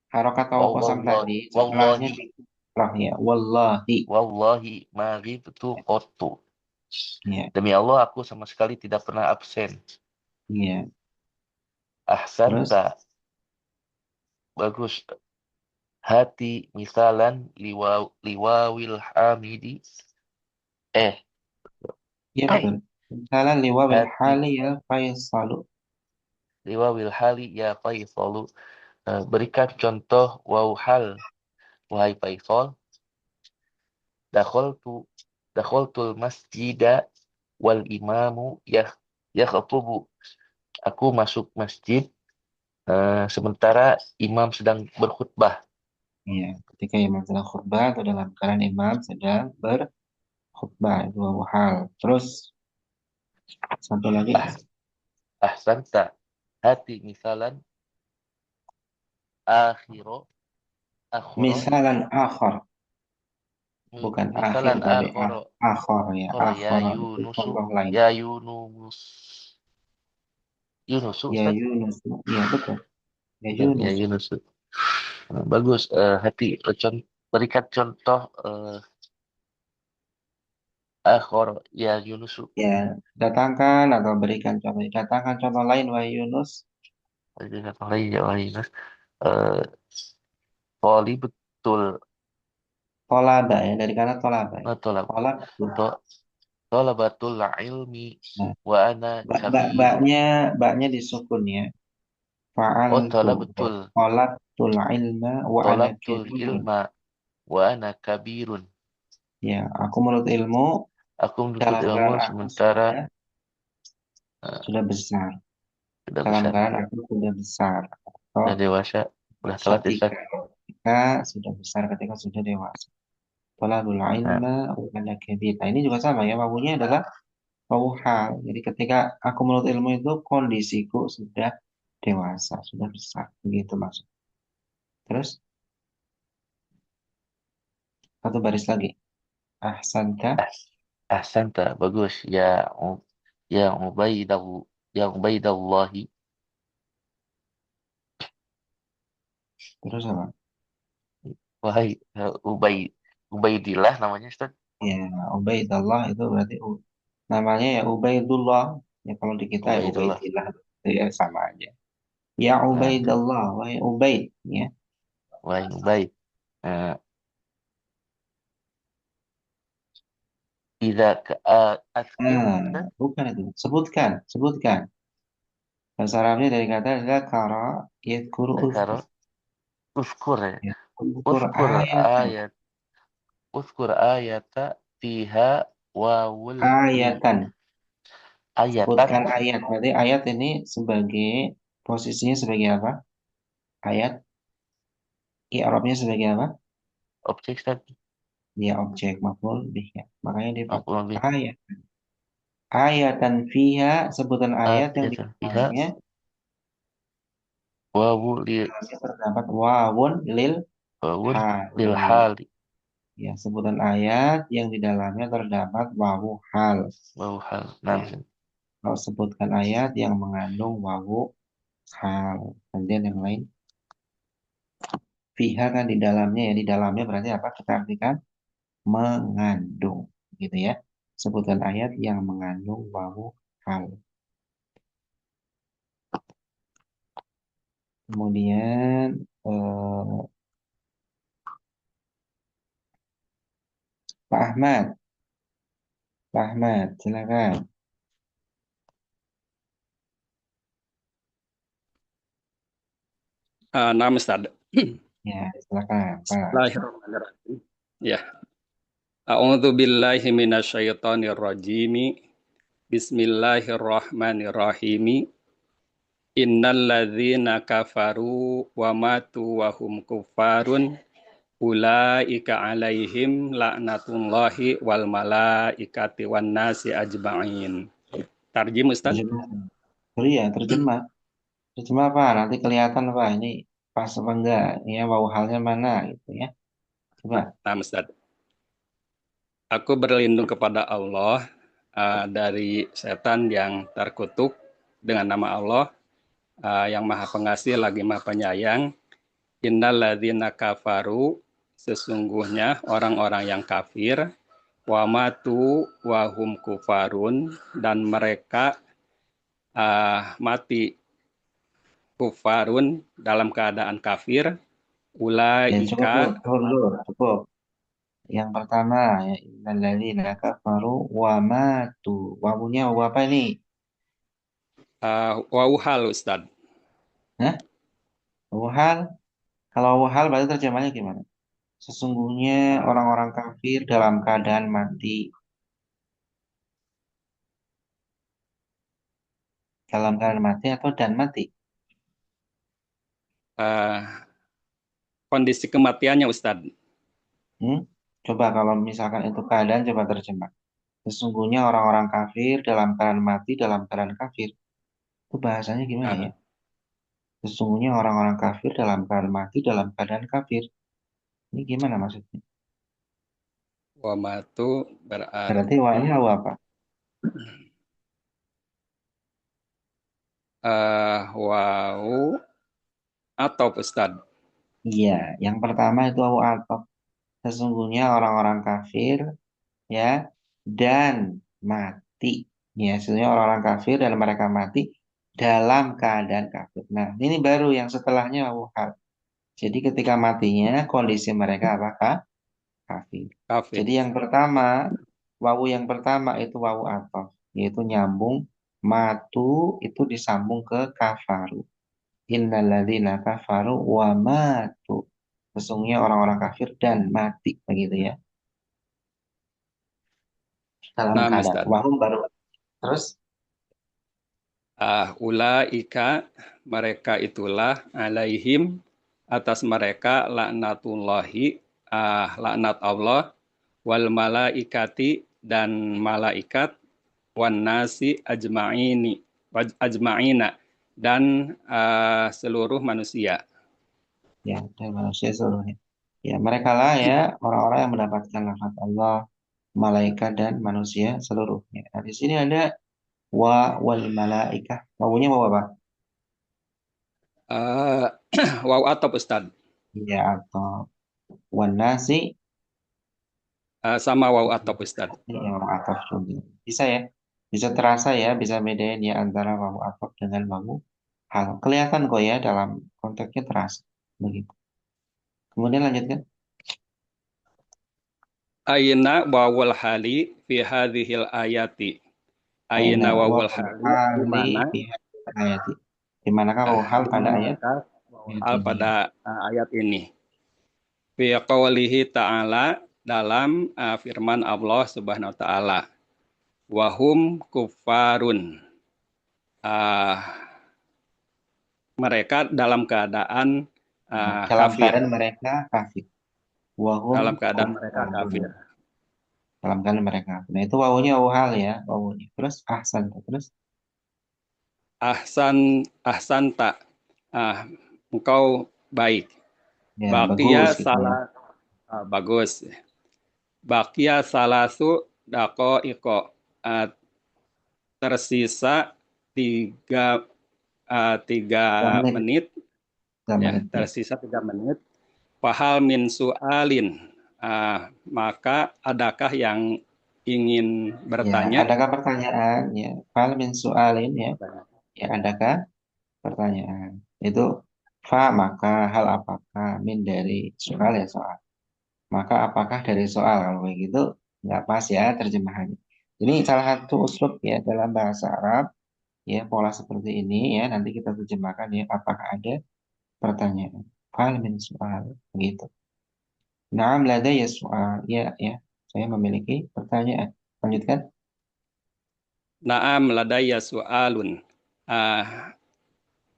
Speaker 1: Harokat wawu qasam
Speaker 2: wallahi
Speaker 1: tadi setelahnya
Speaker 2: wallahi
Speaker 1: dikrah ya. Wallahi.
Speaker 2: wallahi ma ghibtu qattu.
Speaker 1: Iya,
Speaker 2: Demi Allah aku sama sekali tidak pernah absen.
Speaker 1: iya. Terus
Speaker 2: Ahsanta
Speaker 5: Bagus. Hati misalan liwawil hamidi.
Speaker 1: Iya betul. Misalan liwabil
Speaker 5: Hati
Speaker 1: hali ya faisalu.
Speaker 5: liwawil hali ya Faisalu. Berikan contoh waw hal. Wahai Faisal. Dakhaltu dakhaltul masjida wal imamu yakhutubu. Aku masuk masjid sementara imam sedang berkhutbah.
Speaker 1: Iya, ketika imam sedang khutbah atau dalam keadaan imam sedang berkhutbah itu wawu hal. Terus satu lagi
Speaker 5: Ah, ahsanta. Hati misalan akhiro akhoro
Speaker 1: misalan akhor, bukan akhir
Speaker 5: misalan
Speaker 1: tapi
Speaker 5: akhoro
Speaker 1: akhor ya.
Speaker 5: akhoro ya
Speaker 1: Akhor itu
Speaker 5: Yunusu
Speaker 1: contoh lain.
Speaker 5: ya Yunusu
Speaker 1: Ya
Speaker 5: Ustaz.
Speaker 1: Yunus, iya betul. Ya
Speaker 5: Ya, ya
Speaker 1: Yunus.
Speaker 5: Yunusu. Bagus. Hati berikan contoh akhoro ya Yunusu.
Speaker 1: Ya, datangkan atau berikan contoh. Datangkan contoh lain wahai Yunus.
Speaker 5: Berikan contoh lagi ya Yunus. Eh, Poli betul.
Speaker 1: Tolaba ya, dari kanan tolaba ya.
Speaker 5: Tolab
Speaker 1: Tolab betul.
Speaker 5: to Tolabatul ilmi
Speaker 1: Nah,
Speaker 5: wa ana kabirun.
Speaker 1: baknya disukun ya.
Speaker 5: Oh,
Speaker 1: Fa'altu
Speaker 5: betul.
Speaker 1: tolabtul ilma wa ana
Speaker 5: Tolabtul
Speaker 1: kabirun.
Speaker 5: ilma wa ana kabirun.
Speaker 1: Ya, aku menuntut ilmu
Speaker 5: Aku menuntut
Speaker 1: dalam
Speaker 5: ilmu
Speaker 1: keadaan aku
Speaker 5: sementara
Speaker 1: sudah besar.
Speaker 5: sudah
Speaker 1: Dalam
Speaker 5: besar,
Speaker 1: keadaan aku sudah besar. Atau
Speaker 5: sudah dewasa, sudah telat ya, Ustaz.
Speaker 1: ketika sudah besar, ketika sudah dewasa. Tolabul
Speaker 5: Nah,
Speaker 1: ilma wa ana kabir. Nah, ini juga sama ya, wawunya adalah wawu hal. Jadi ketika aku menuntut ilmu itu kondisiku sudah dewasa, sudah besar. Begitu maksud. Terus satu baris lagi. Ahsanta.
Speaker 5: ah, ahsanta, bagus. Ya Ubaidallahi.
Speaker 1: Terus apa?
Speaker 5: Wahai Ubaidillah namanya, Ustaz.
Speaker 1: Ya, Ubaidullah itu berarti namanya ya Ubaidullah. Ya kalau di kita ya
Speaker 5: Ubaidullah.
Speaker 1: Ubaidillah. Itu ya sama aja. Ya
Speaker 5: Nah,
Speaker 1: Ubaidullah, wahai Ubaid. Ya.
Speaker 5: wahai Ubaid. Nah, Idza azkur,
Speaker 1: Nah,
Speaker 5: Ustaz.
Speaker 1: bukan itu. Sebutkan, sebutkan. Bahasa Arabnya dari kata zakara, yadkuru
Speaker 5: Zakaro,
Speaker 1: uzkur.
Speaker 5: uskur ya.
Speaker 1: Ya. Uzkur
Speaker 5: Uskur
Speaker 1: ayatan.
Speaker 5: ayat Uskur ayata fiha wawul li
Speaker 1: Ayatan.
Speaker 5: ayatan
Speaker 1: Sebutkan ayat. Berarti ayat ini sebagai posisinya sebagai apa? Ayat. I'rabnya sebagai apa?
Speaker 5: objek tadi
Speaker 1: Dia objek maf'ul bih ya. Makanya dia
Speaker 5: aku lebih
Speaker 1: ayat. Ayatan fiha sebutan ayat yang di
Speaker 5: ayatan fiha
Speaker 1: dalamnya
Speaker 5: wawul li
Speaker 1: terdapat wawun lil
Speaker 5: wawul lil
Speaker 1: hali.
Speaker 5: hali
Speaker 1: Ya, sebutan ayat yang di dalamnya terdapat wawu hal.
Speaker 5: wawu hal
Speaker 1: Ya,
Speaker 5: nam
Speaker 1: kalau sebutkan ayat yang mengandung wawu hal. Kemudian yang lain, fiha kan di dalamnya ya, di dalamnya berarti apa? Kita artikan mengandung, gitu ya. Sebutkan ayat yang mengandung wawu hal. Kemudian Pak Ahmad, Pak Ahmad, silakan.
Speaker 6: Nama Ustaz.
Speaker 1: Ya, silakan, Pak.
Speaker 6: Bismillahirrahmanirrahim. Ya. A'udzu billahi minasyaitonir rajim. Bismillahirrahmanirrahim. Innal ladzina kafaru wa matu wa hum kuffarun ulaika alaihim laknatullahi wal malaikati wan nasi ajma'in. Tarjim Ustaz.
Speaker 1: Terjemah. Oh iya, terjemah. Terjemah apa? Nanti kelihatan apa ini pas apa enggak? Ya, wawu halnya mana gitu ya. Coba.
Speaker 6: Nah, Ustaz. Aku berlindung kepada Allah dari setan yang terkutuk dengan nama Allah yang maha pengasih lagi maha penyayang. Innalladzina kafaru, sesungguhnya orang-orang yang kafir, wa matu wa hum kufarun, dan mereka mati kufarun dalam keadaan kafir,
Speaker 1: Ya cukup,
Speaker 6: ulaika
Speaker 1: cukup. Yang pertama ya innalladzina kafaru wa matu. Wawunya wawu apa ini?
Speaker 6: wawu hal Ustaz.
Speaker 1: Hah? Wawu hal? Kalau wawu hal berarti terjemahnya gimana? Sesungguhnya orang-orang kafir dalam keadaan mati. Dalam keadaan mati atau dan mati?
Speaker 6: Uh, kondisi kematiannya Ustaz.
Speaker 1: Coba kalau misalkan itu keadaan, coba terjemah. Sesungguhnya orang-orang kafir dalam keadaan mati, dalam keadaan kafir. Itu bahasanya gimana ya? Sesungguhnya orang-orang kafir dalam keadaan mati, dalam keadaan kafir. Ini gimana maksudnya?
Speaker 6: Wa matu
Speaker 1: Berarti
Speaker 6: berarti
Speaker 1: wawunya wawu apa?
Speaker 6: wawu atau Ustaz.
Speaker 1: Iya, yang pertama itu wawu atop. Sesungguhnya orang-orang kafir ya dan mati. Ya, sesungguhnya orang-orang kafir dan mereka mati dalam keadaan kafir. Nah, ini baru yang setelahnya wawu hal. Jadi ketika matinya kondisi mereka apakah? Kafir.
Speaker 6: Kafir.
Speaker 1: Jadi yang pertama, wawu yang pertama itu wawu ataf, yaitu nyambung matu itu disambung ke kafaru. Innalladzina kafaru wa matu. Sesungguhnya orang-orang kafir dan mati begitu ya. Dalam
Speaker 6: Nah,
Speaker 1: keadaan
Speaker 6: Ustaz.
Speaker 1: wawu baru. Terus
Speaker 6: Ulaika mereka itulah alaihim atas mereka laknatullahi laknat Allah wal malaikati dan malaikat wan nasi ajma'ina dan seluruh manusia.
Speaker 1: ya, dan manusia seluruhnya. Ya, mereka lah ya orang-orang yang mendapatkan laknat Allah, malaikat dan manusia seluruhnya. Nah, di sini ada wal malaikah. Wawunya wawu apa?
Speaker 6: Waw atau Ustaz?
Speaker 1: Ya, atau wan nasi
Speaker 6: Sama waw atau Ustaz.
Speaker 1: ya wawu ataf juga. Bisa ya? Bisa terasa ya, bisa bedain ya antara wawu ataf dengan wawu hal. Kelihatan kok ya dalam konteksnya terasa. Begitu. Kemudian lanjutkan.
Speaker 6: Aina wawul hali fi hadhil ayati. Aina wawul hali di mana?
Speaker 1: Ayati. Di manakah wawu hal
Speaker 6: Di
Speaker 1: pada ayat?
Speaker 6: manakah wawul hal pada ayat ini? Fi qawlihi ta'ala dalam firman Allah Subhanahu wa taala. Wahum kufarun. Mereka dalam keadaan
Speaker 1: Dalam
Speaker 6: kafir.
Speaker 1: keadaan mereka kafir. Wahum
Speaker 6: Dalam keadaan mereka kafir.
Speaker 1: Dalam keadaan mereka kafir. Nah, itu wawunya wawu hal ya, wawunya. Terus ahsan, terus
Speaker 6: ahsan tak. Engkau baik.
Speaker 1: ya
Speaker 6: Bakia
Speaker 1: bagus gitu ya.
Speaker 6: salah bagus. Bakia salasu dako iko tersisa tiga menit. Ya, tersisa 3 menit. Fahal min su'alin. Maka adakah yang ingin bertanya?
Speaker 1: Ya, adakah pertanyaan? Ya, fal min su'alin ya. Ya, adakah pertanyaan? Itu fa maka hal apakah min dari soal ya soal. Maka apakah dari soal kalau kayak gitu nggak pas ya terjemahannya. Ini salah satu uslub ya dalam bahasa Arab ya pola seperti ini ya nanti kita terjemahkan ya apakah ada pertanyaan. Fal min soal begitu. Naam ladayya soal ya ya saya memiliki pertanyaan. Lanjutkan.
Speaker 6: Naam ladayya su'alun.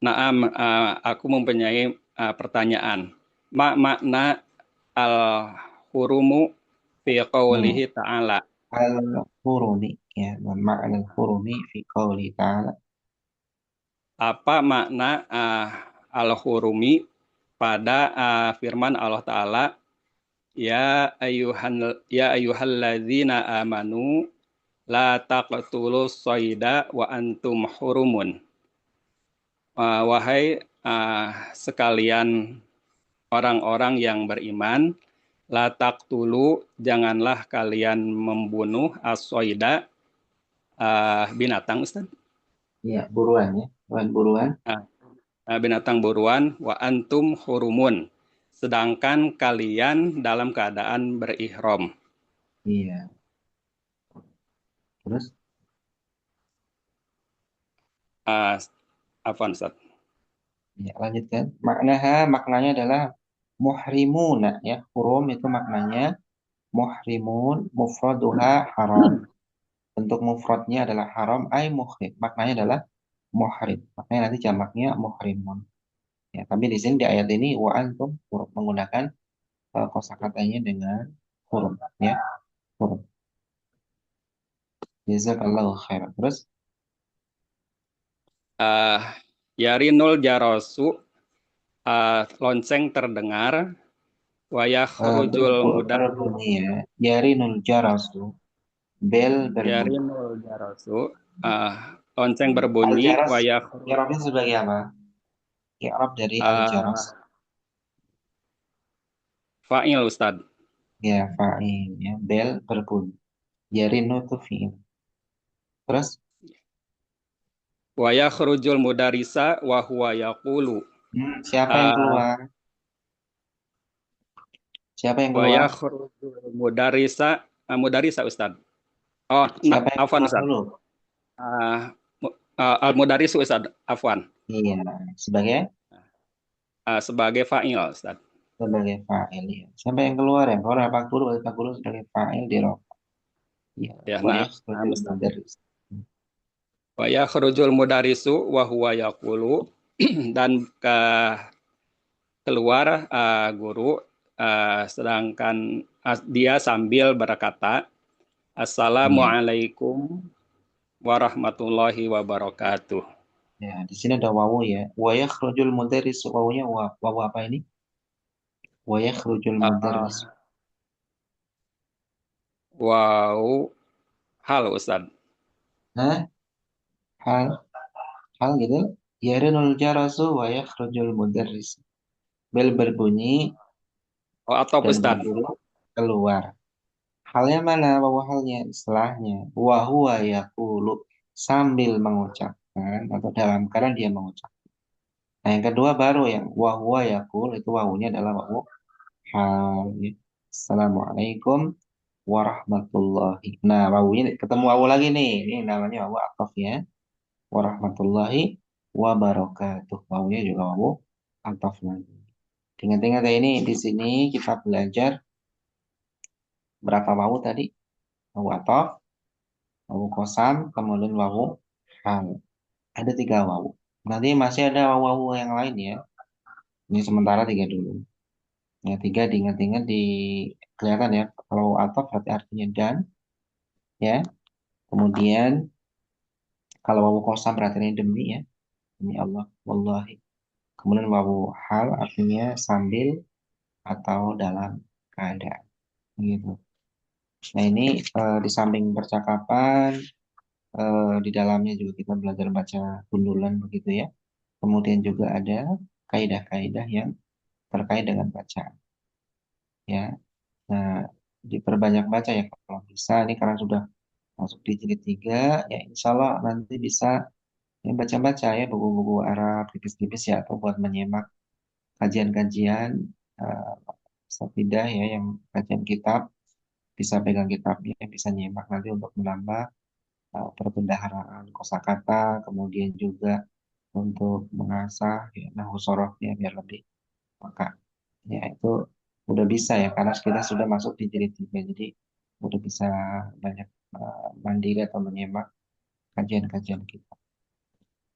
Speaker 6: Naam aku mempunyai pertanyaan. Makna al-hurumu fi qawlihi ta'ala.
Speaker 1: Al-hurumi ya makna al-hurumi fi qouli ta'ala.
Speaker 6: Apa makna al-hurumi pada firman Allah Ta'ala ya ayyuhalladzina amanu la taqtulus sayda wa antum hurumun. Wahai sekalian orang-orang yang beriman, la taqtulu janganlah kalian membunuh as-sayda binatang Ustaz.
Speaker 1: Iya, buruan ya, buruan.
Speaker 6: binatang buruan, wa antum hurumun. Sedangkan kalian dalam keadaan berihram.
Speaker 1: Iya. Terus
Speaker 6: Afwan, Ustaz.
Speaker 1: ya, lanjutkan. Maknanya adalah muhrimuna ya. Hurum itu maknanya muhrimun, mufraduha haram. Bentuk mufradnya adalah haram, ay muhrim. Maknanya adalah muhrim. Maknanya nanti jamaknya muhrimun. Ya, tapi di sini di ayat ini wa antum huruf menggunakan kosakatanya dengan huruf ya, huruf. Jazakallahu khairan. Terus
Speaker 6: Yarinul jarosu, lonceng terdengar, wa yakhrujul mudar.
Speaker 1: berbunyi ya. Yarinul jarasu, bel berbunyi.
Speaker 6: Yarinul jarosu, lonceng berbunyi,
Speaker 1: Al-jaras,
Speaker 6: wa yakhrujul
Speaker 1: i'rabnya sebagai apa? I'rab dari al-jaras.
Speaker 6: fa'il, Ustaz.
Speaker 1: Ya, fa'il ya, bel berbunyi. Yarinu itu fi'il. Terus
Speaker 6: Wa yakhrujul mudarisa wa huwa yaqulu.
Speaker 1: siapa yang keluar? Siapa yang
Speaker 6: Wa
Speaker 1: keluar?
Speaker 6: yakhrujul mudarisa, Ustaz. Oh,
Speaker 1: Siapa yang
Speaker 6: afwan,
Speaker 1: keluar
Speaker 6: Ustaz.
Speaker 1: dulu?
Speaker 6: Al-mudarisu, Ustaz. Afwan.
Speaker 1: Iya, sebagai
Speaker 6: Sebagai fa'il, Ustaz.
Speaker 1: sebagai fa'il ya. Siapa yang keluar ya? Keluar Pak Guru, Pak Guru sebagai fa'il di rof. Ya,
Speaker 6: Ya,
Speaker 1: wa
Speaker 6: nah,
Speaker 1: yakhrujul
Speaker 6: Ustaz.
Speaker 1: mudarris.
Speaker 6: Wa yakhrujul mudarisu wa huwa yaqulu. Dan keluar guru, sedangkan dia sambil berkata, Assalamualaikum warahmatullahi wabarakatuh.
Speaker 1: Ya, di sini ada wawu ya. Wa yakhrujul mudarris, wawunya wawu apa ini? Wa yakhrujul mudarris.
Speaker 6: Wow, halo Ustaz.
Speaker 1: Hah? Hal gitu. Yarinul jarasu wa yakhrujul mudarris. Bel berbunyi
Speaker 6: Oh, atau
Speaker 1: dan
Speaker 6: Ustaz.
Speaker 1: guru keluar. Halnya mana? Wawu halnya setelahnya. Wa huwa yaqulu, sambil mengucapkan atau dalam keadaan dia mengucapkan. Nah, yang kedua baru yang wa huwa yaqul, itu wawunya adalah wawu hal ya. Assalamualaikum warahmatullahi. Nah, wawunya ketemu wawu lagi nih. Ini namanya wawu ataf ya. Warahmatullahi wabarakatuh. Wawunya juga wawu ataf lagi. Ingat-ingat ya, ini di sini kita belajar berapa wawu tadi? Wawu ataf, wawu kosam, kemudian wawu hal. Ada 3 wawu. Nanti masih ada wawu yang lain ya. Ini sementara 3 dulu. Ya, 3 diingat-ingat di kelihatan ya. Kalau ataf berarti artinya dan ya. Kemudian kalau wawu kosam berarti ini demi ya. Demi Allah, wallahi. Kemudian wawu hal artinya sambil atau dalam keadaan. Gitu. Nah, ini di samping percakapan, di dalamnya juga kita belajar baca gundulan begitu ya. Kemudian juga ada kaidah-kaidah yang terkait dengan bacaan ya. Nah, diperbanyak baca ya kalau bisa. Ini karena sudah masuk di jilid 3 ya, insya Allah nanti bisa ya, baca-baca ya buku-buku Arab tipis-tipis ya, atau buat menyimak kajian-kajian uh, Safidah ya, yang kajian kitab, bisa pegang kitabnya, bisa nyimak nanti untuk menambah perbendaharaan kosakata, kemudian juga untuk mengasah ya, nahwu sorofnya biar lebih peka. Ya, itu udah bisa ya, karena kita sudah masuk di jilid 3, jadi udah bisa banyak mandiri atau menyimak kajian-kajian kita.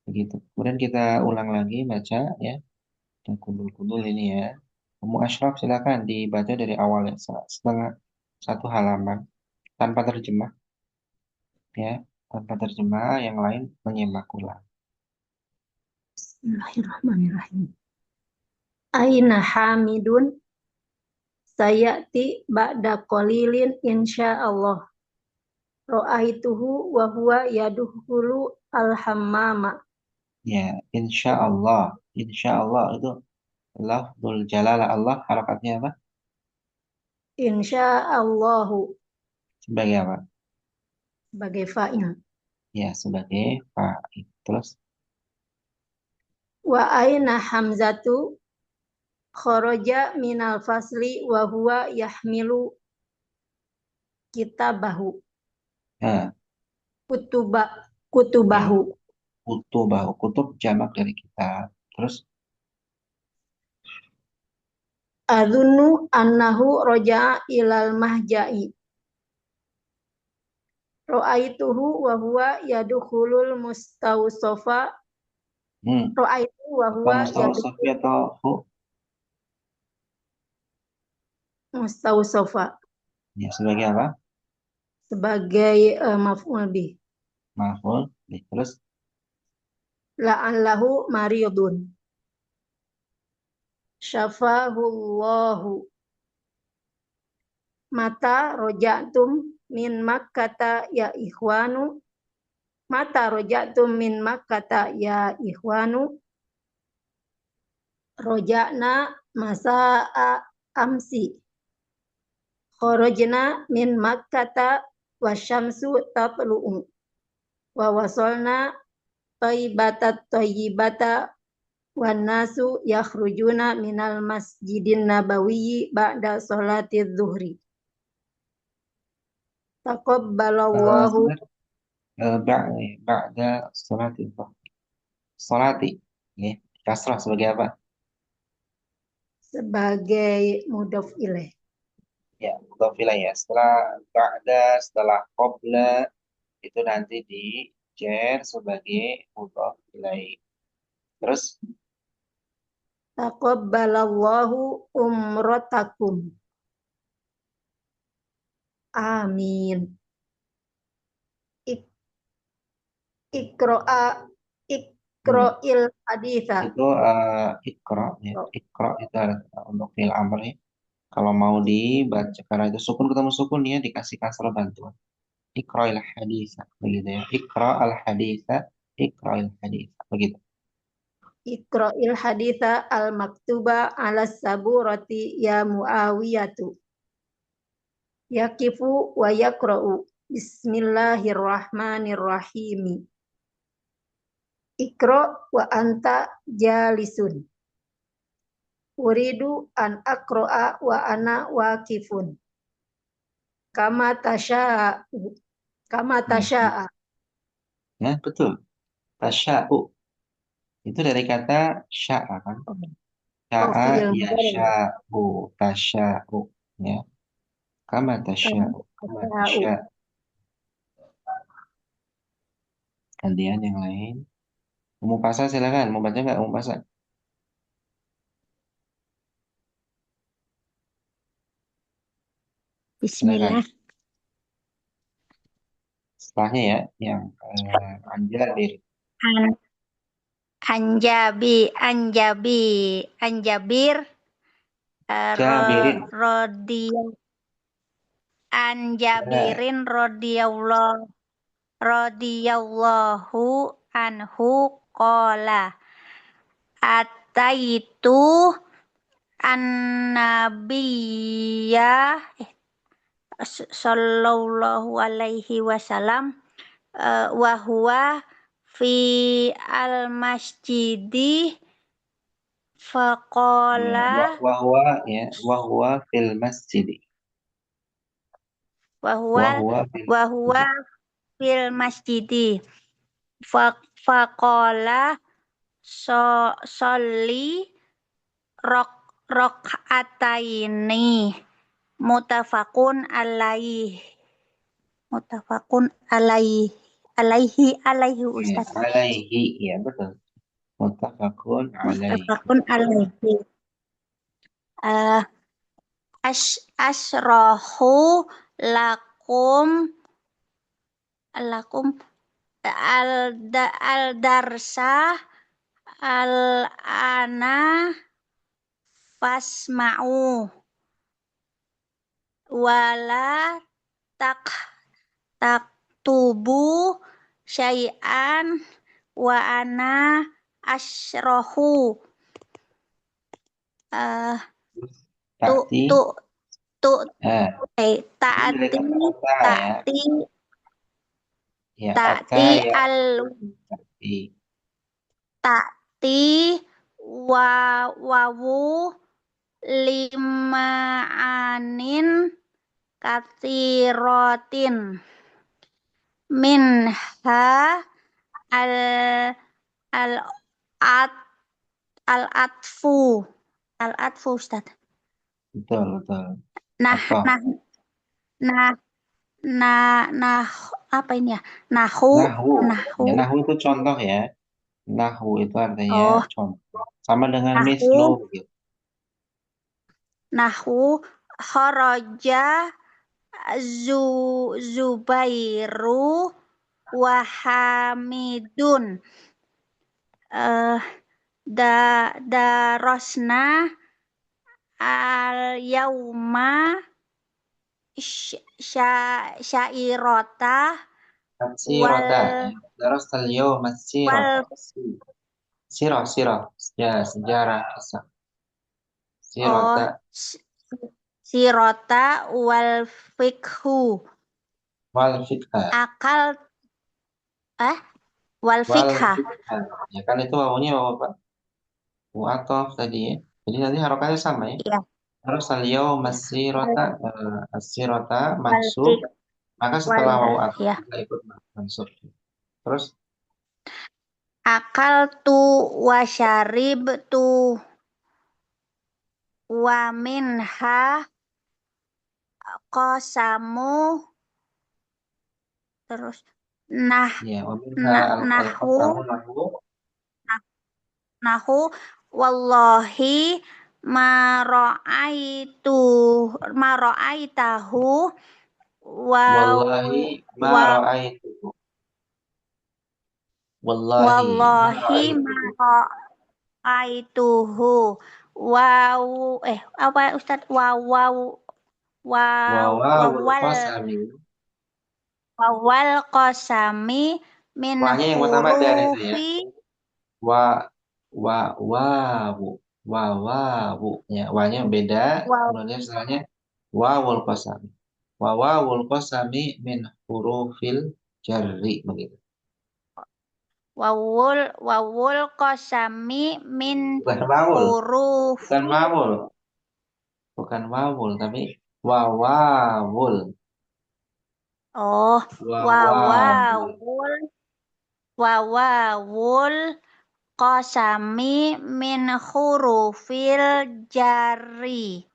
Speaker 1: Begitu. Kemudian kita ulang lagi baca ya, dan kundul-kundul ini ya. Kamu Ashraf silakan dibaca dari awal ya, setengah 1 halaman tanpa terjemah ya, tanpa terjemah, yang lain menyimak ulang.
Speaker 7: Bismillahirrahmanirrahim. Aina Hamidun sayati ba'da qalilin insyaallah. Ra'aituhu wa huwa yadkhulu al-hammama.
Speaker 1: Ya, insya Allah itu lafzul jalalah Allah, harokatnya apa?
Speaker 7: Insyaallahu
Speaker 1: Sebagai apa?
Speaker 7: sebagai fa'il.
Speaker 1: Ya, sebagai fa'il. Terus
Speaker 7: Wa aina Hamzatu kharaja minal fasli wa huwa yahmilu kitabahu.
Speaker 1: Nah,
Speaker 7: Kutubahu.
Speaker 1: kutubahu. Kutub jamak dari kitab. Terus
Speaker 7: Adunnu annahu roja'a ilal mahja'i. Ra'aituhu wa huwa yadkhulul mustawsafa. Ra'aituhu wa
Speaker 1: atau
Speaker 7: huwa
Speaker 1: mustawsafi atau hu?
Speaker 7: mustawsafa
Speaker 1: Ya, sebagai apa?
Speaker 7: sebagai maf'ul bih.
Speaker 1: Maf'ul. Terus
Speaker 7: La'allahu maridun. Syafahullahu. Mata rojatum min makkata ya ikhwanu. Mata rojatum min makkata ya ikhwanu. Roja'na masa'a amsi. Kharajna min makkata wasyamsu tatlu'u. Wa wasolna tayyibata wan nasu yakhrujuna minal masjidin nabawiyyi ba'da sholatiz zuhri. Taqabbalallahu
Speaker 1: ba'da salati salati. Ya, kasrah sebagai apa?
Speaker 7: sebagai mudhof ilaih.
Speaker 1: Ya, mudhof ilaih ya. Setelah ba'da, setelah qabla itu nanti di jar sebagai mudhof ilaih. Terus
Speaker 7: Taqabbalallahu umratakum. Amin. Iqra'il haditha.
Speaker 1: itu ikra ya. Ikra itu ada untuk fi'il amr ya. Kalau mau dibaca karena itu sukun ketemu sukun ya dikasih kasrah bantuan. Iqra'il haditha begitu ya. Iqra'al haditha, iqra'il haditha begitu.
Speaker 7: Iqra'il haditha al-maktuba ala saburati ya Muawiyatu. Yaqifu wa yaqra'u. Bismillahirrahmanirrahim. Iqra' wa anta jalisun. Uridu an aqra'a wa ana waqifun. Kama tasha'u. Kama tasha'a.
Speaker 1: Ya, betul. Tasya'u. Itu dari kata sya'a kan. Sya'a
Speaker 7: fi'il
Speaker 1: ya
Speaker 7: mudhari'.
Speaker 1: sya'u, tasya'u ya. Kama tasya'u, kama tasya'u. Gantian yang lain. Umum pasal silakan, mau baca nggak umum pasal?
Speaker 7: Bismillah.
Speaker 1: Setelahnya ya, yang Anjabir.
Speaker 7: Anjabir
Speaker 1: Jabirin.
Speaker 7: Anjabirin radhiyallahu anhu qala ataitu an-nabiyya sallallahu alaihi wasallam wa huwa fi al-masjidi faqala
Speaker 1: Wahwa fil masjid.
Speaker 7: Wahwa fil masjidi faqala sholli rok'ataini mutafakun alaihi Ustaz.
Speaker 1: Alaihi ya betul. Mutafakun alaihi.
Speaker 7: Asrohu lakum al-darsa al-ana fasma'u wala taktubu syai'an wa ana asrohu ta'ti Ti wawu lima anin katirotin minha al al at al atfu Ustaz.
Speaker 1: Betul, betul.
Speaker 7: Nah
Speaker 1: Apa?
Speaker 7: nah nah nah apa ini ya? Nahu
Speaker 1: Nahwu. Ya,
Speaker 7: nahu
Speaker 1: nahwu itu contoh ya. Nahwu itu artinya
Speaker 7: oh
Speaker 1: contoh. Sama dengan
Speaker 7: nahu
Speaker 1: mislu gitu.
Speaker 7: nahu kharaja Zubairu wa Hamidun darosna al yauma syairota
Speaker 1: Sirota.
Speaker 7: wal
Speaker 1: Terus al-yawm sirota.
Speaker 7: wal
Speaker 1: Sirah, sirah. Ya, sejarah kisah.
Speaker 7: oh
Speaker 1: Sirota
Speaker 7: sirota wal fikhu
Speaker 1: wal fikha.
Speaker 7: akal wal
Speaker 1: Wal
Speaker 7: fikha
Speaker 1: fikha. Ya kan itu wawunya wawu apa? Wawu atof tadi ya. Jadi nanti harokatnya sama ya.
Speaker 7: ya
Speaker 1: Terus al-yawm sirota sirota
Speaker 7: wal
Speaker 1: mansub.
Speaker 7: fik
Speaker 1: Maka
Speaker 7: wal
Speaker 1: setelah wawu atof
Speaker 7: ya
Speaker 1: kita ikut mansub. Terus
Speaker 7: akal tu wa syarib tu wa minha qasamu terus nah
Speaker 1: ya waminha
Speaker 7: nahu
Speaker 1: al-qasamu nahwu
Speaker 7: nahu wallahi maro'aitahu
Speaker 1: wallahi ma
Speaker 7: wa
Speaker 1: ra'aitu. Wallahi ma
Speaker 7: wallahi
Speaker 1: ra'aitu.
Speaker 7: maro'aituhu wow apa Ustadz
Speaker 1: Wawawul
Speaker 7: wawal
Speaker 1: qasami.
Speaker 7: wawal qasami min
Speaker 1: Wahnya yang pertama dari itu ya.
Speaker 7: hurufi
Speaker 1: Wa wawu wawawu ya wahnya beda
Speaker 7: waw
Speaker 1: kemudian setelahnya wawul qasami wawul qasami min hurufil jarri begitu.
Speaker 7: wawul qasami min
Speaker 1: Bukan wawul,
Speaker 7: hurufi
Speaker 1: bukan wawul, bukan wawul tapi wawawul
Speaker 7: oh
Speaker 1: wawawul
Speaker 7: wawawul qasami min hurufil jari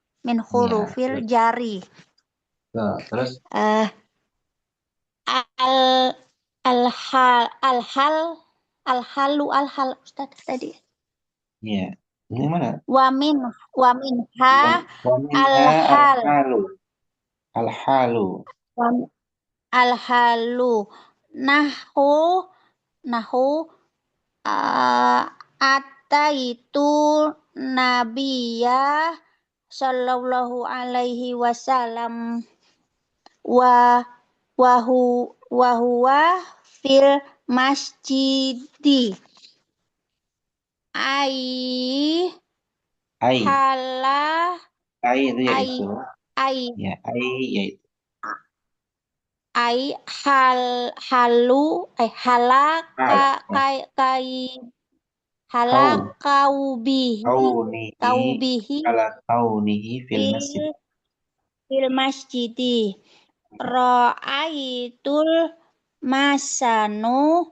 Speaker 1: ya terus
Speaker 7: eh al al hal Ustaz tadi
Speaker 1: ya ini mana
Speaker 7: wa minha
Speaker 1: wa minha al-halu
Speaker 7: al halu nahu ataitu nabiya sallallahu alaihi wasallam wa huwa fil masjidi ai
Speaker 1: ai
Speaker 7: hala
Speaker 1: itu
Speaker 7: ai
Speaker 1: yaitu
Speaker 7: ai
Speaker 1: ya yaitu
Speaker 7: ai halu kai hala kaubihi
Speaker 1: ala kaunihi fil masjid
Speaker 7: fil masjidi ra'aitul masanu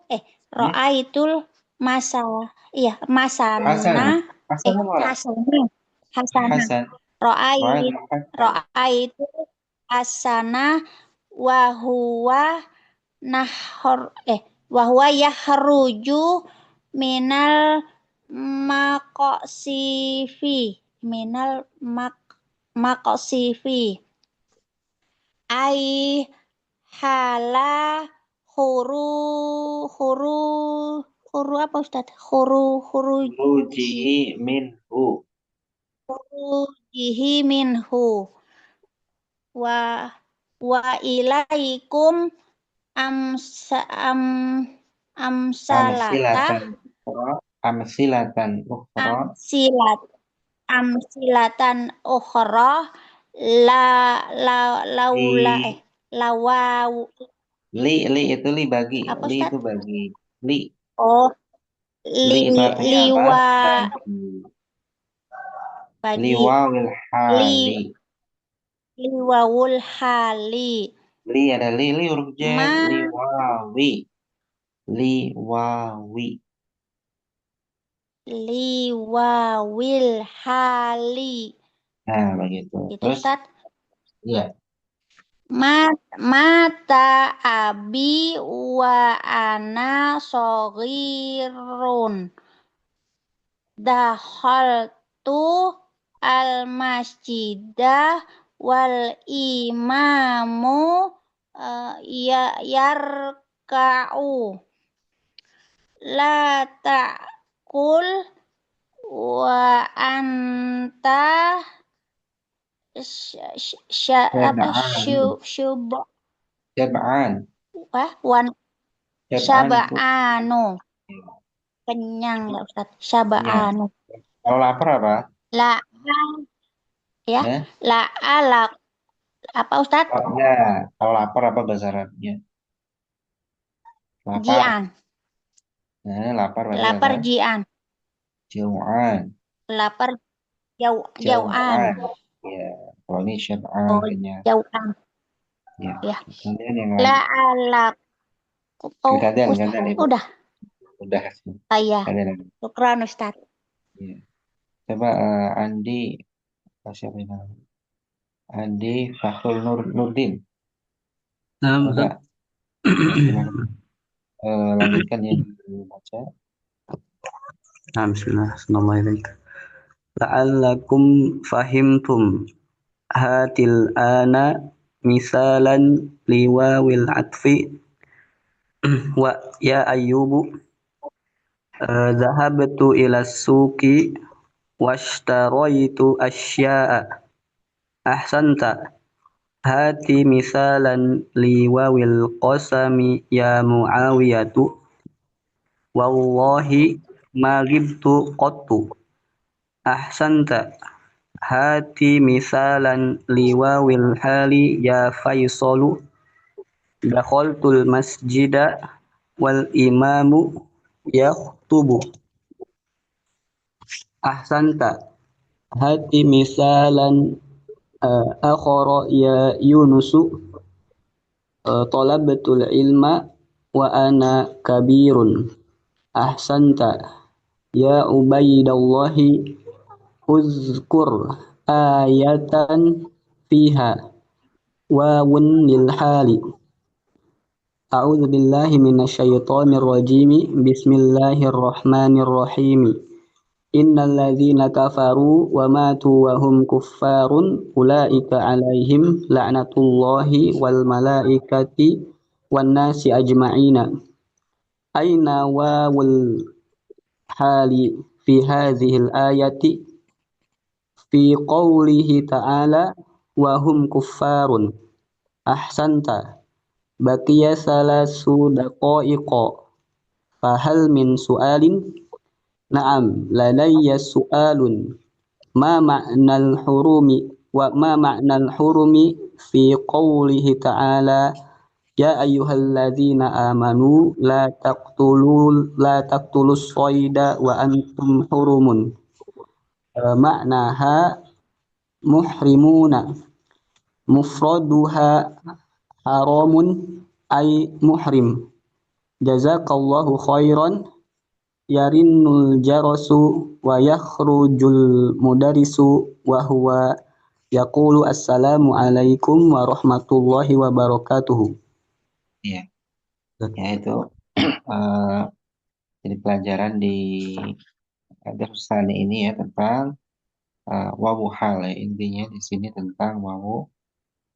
Speaker 7: ra'aitul masa masana
Speaker 1: Hasan Hasan
Speaker 7: ra'aitul asana wa huwa yahruju minal maqsifi ai hala huru apa Ustaz
Speaker 1: khurujihi
Speaker 7: minhu wa ilaikum amsalatan ukhra lawaw
Speaker 1: li itu li bagi
Speaker 7: apa
Speaker 1: li
Speaker 7: Ustaz?
Speaker 1: itu bagi li Li itu artinya apa?
Speaker 7: liwa
Speaker 1: Bagi.
Speaker 7: bagi
Speaker 1: Liwawil hali.
Speaker 7: liwawul hali
Speaker 1: Li ada li huruf j.
Speaker 7: ma
Speaker 1: Liwawi. Liwawi.
Speaker 7: liwawil hali
Speaker 1: Nah, begitu.
Speaker 7: gitu
Speaker 1: Terus,
Speaker 7: Ustaz.
Speaker 1: iya.
Speaker 7: Mata abi wa ana soghirun dakhaltu al masjidah wal imamu ya yarka'u la ta'kul wa anta apa
Speaker 1: Syab'an.
Speaker 7: syub
Speaker 1: Syab'an.
Speaker 7: wan
Speaker 1: Syab'an itu.
Speaker 7: syaba'anu kenyang ya Ustaz.
Speaker 1: Iya.
Speaker 7: Syaba'anu
Speaker 1: Kalau lapar apa?
Speaker 7: la ya
Speaker 1: Eh?
Speaker 7: la alak apa Ustaz?
Speaker 1: Oh, ya. Kalau lapar apa bahasa Arabnya? Lapar.
Speaker 7: Jian
Speaker 1: Nah, lapar berarti
Speaker 7: lapar
Speaker 1: apa?
Speaker 7: jian
Speaker 1: Jau'an.
Speaker 7: lapar jau'an
Speaker 1: Jau'an. Ya. Kalau ini syab'an
Speaker 7: oh
Speaker 1: kenyang.
Speaker 7: jau'an
Speaker 1: Ya.
Speaker 7: ya
Speaker 1: Kemudian yang
Speaker 7: la
Speaker 1: lain.
Speaker 7: alak oh
Speaker 1: Gantian,
Speaker 7: Ustaz
Speaker 1: Ibu.
Speaker 7: udah
Speaker 1: Udah.
Speaker 7: iya
Speaker 1: Gantian.
Speaker 7: syukran Ustaz.
Speaker 1: Ya. Coba Andi, siapa yang namanya? Andi Fakhrul Nurdin.
Speaker 3: Nah,
Speaker 1: Coba gimana? Lanjutkan ya baca.
Speaker 8: Nah, bismillah. Bismillahirrahmanirrahim. La'allakum fahimtum hatil ana misalan liwawil atfi wa ya ayyubu zahabtu ila suki washtaraitu asya'a ahsanta hati misalan liwawil qasami ya muawiyatu wallahi ma ghibtu qattu ahsanta hati misalan liwawil hali ya faisalu dakhaltul masjida wal imamu yaktubu ahsanta hati misalan akhara ya yunusu talabatul ilma wa ana kabirun ahsanta ya ubaidallahi uzkur ayatan fiha wawun lil hali a'udzu billahi minasyaitonir rajim bismillahirrahmanirrahim innal ladzina kafaru wa matu wa hum kuffarun ulaika alaihim la'natullahi wal malaikati wan nasi ajma'ina aina wawul hali fi hadhil ayati fi qawlihi ta'ala wa hum kuffarun ahsanta baqiya salasu daqaiqa fahal min su'alin na'am ladayya su'alun ma ma'nal hurumi fi qawlihi ta'ala ya ayyuhalladzina amanu la taqtulus sayda wa antum hurumun ma'naha muhrimuna mufraduha haramun ay muhrim jazakallahu khairan yarinnul jarasu wa yakhrujul mudarisu wa huwa yaqulu assalamu alaikum warahmatullahi wabarakatuh.
Speaker 1: Iya. Ya itu jadi pelajaran di Darusani ini ya tentang wawu hal ya. Intinya di sini tentang wawu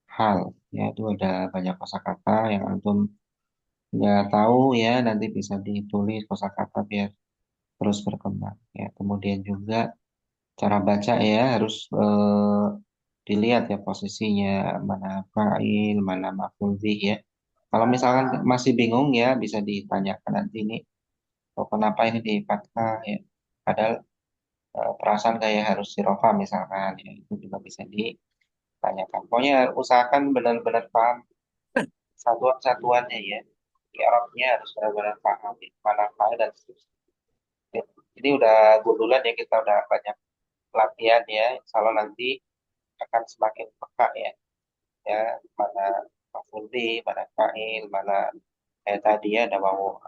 Speaker 1: hal ya, itu ada banyak kosakata yang antum nggak tahu ya, nanti bisa ditulis kosakata biar terus berkembang ya. Kemudian juga cara baca ya harus dilihat ya posisinya, mana fa'il mana maf'ul bih ya. Kalau misalkan masih bingung ya bisa ditanyakan nanti ini, oh, kenapa ini di fathah ya, padahal perasaan kayak harus di rofa misalkan ya, itu juga bisa ditanyakan. Pokoknya usahakan benar-benar paham satuan-satuannya ya. Arabnya harus benar-benar paham ya, mana fa'il dan seterusnya. Ini udah gundulan ya, kita udah banyak latihan ya. Insya Allah nanti akan semakin peka ya. Ya, mana maf'ul bih, mana fa'il, mana kayak tadi ya ada mau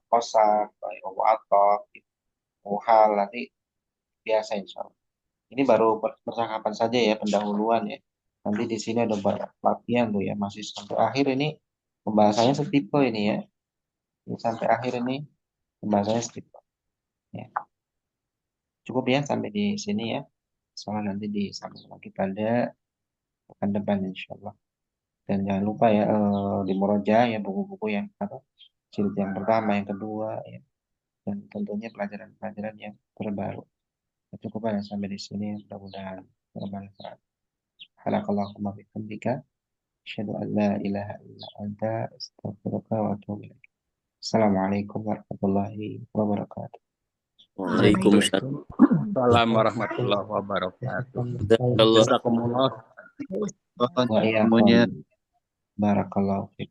Speaker 1: kosak, mau atau mau hal nanti biasa insya Allah. Ini baru percakapan saja ya, pendahuluan ya. Nanti di sini ada banyak latihan tuh ya, masih sampai akhir ini pembahasannya setipe ini ya. Ini sampai akhir ini pembahasannya setipe. Ya. Cukup ya sampai di sini ya. Soalnya nanti disambung lagi pada pekan depan insya Allah. Dan jangan lupa ya di Muroja ya buku-buku yang apa jilid yang pertama, yang kedua ya. Dan tentunya pelajaran-pelajaran yang terbaru. Cukup ya sampai di sini. Mudah-mudahan bermanfaat. Subhanakallahumma bihamdika asyhadu an la ilaha illa anta astaghfiruka wa atubu ilaik. Assalamualaikum warahmatullahi wabarakatuh.
Speaker 2: Waalaikumsalam.
Speaker 6: Assalamualaikum warahmatullahi wabarakatuh.
Speaker 2: Jazakallah.
Speaker 6: Jazakumullah.
Speaker 1: Wa iyyakum. Barakallahu fiik.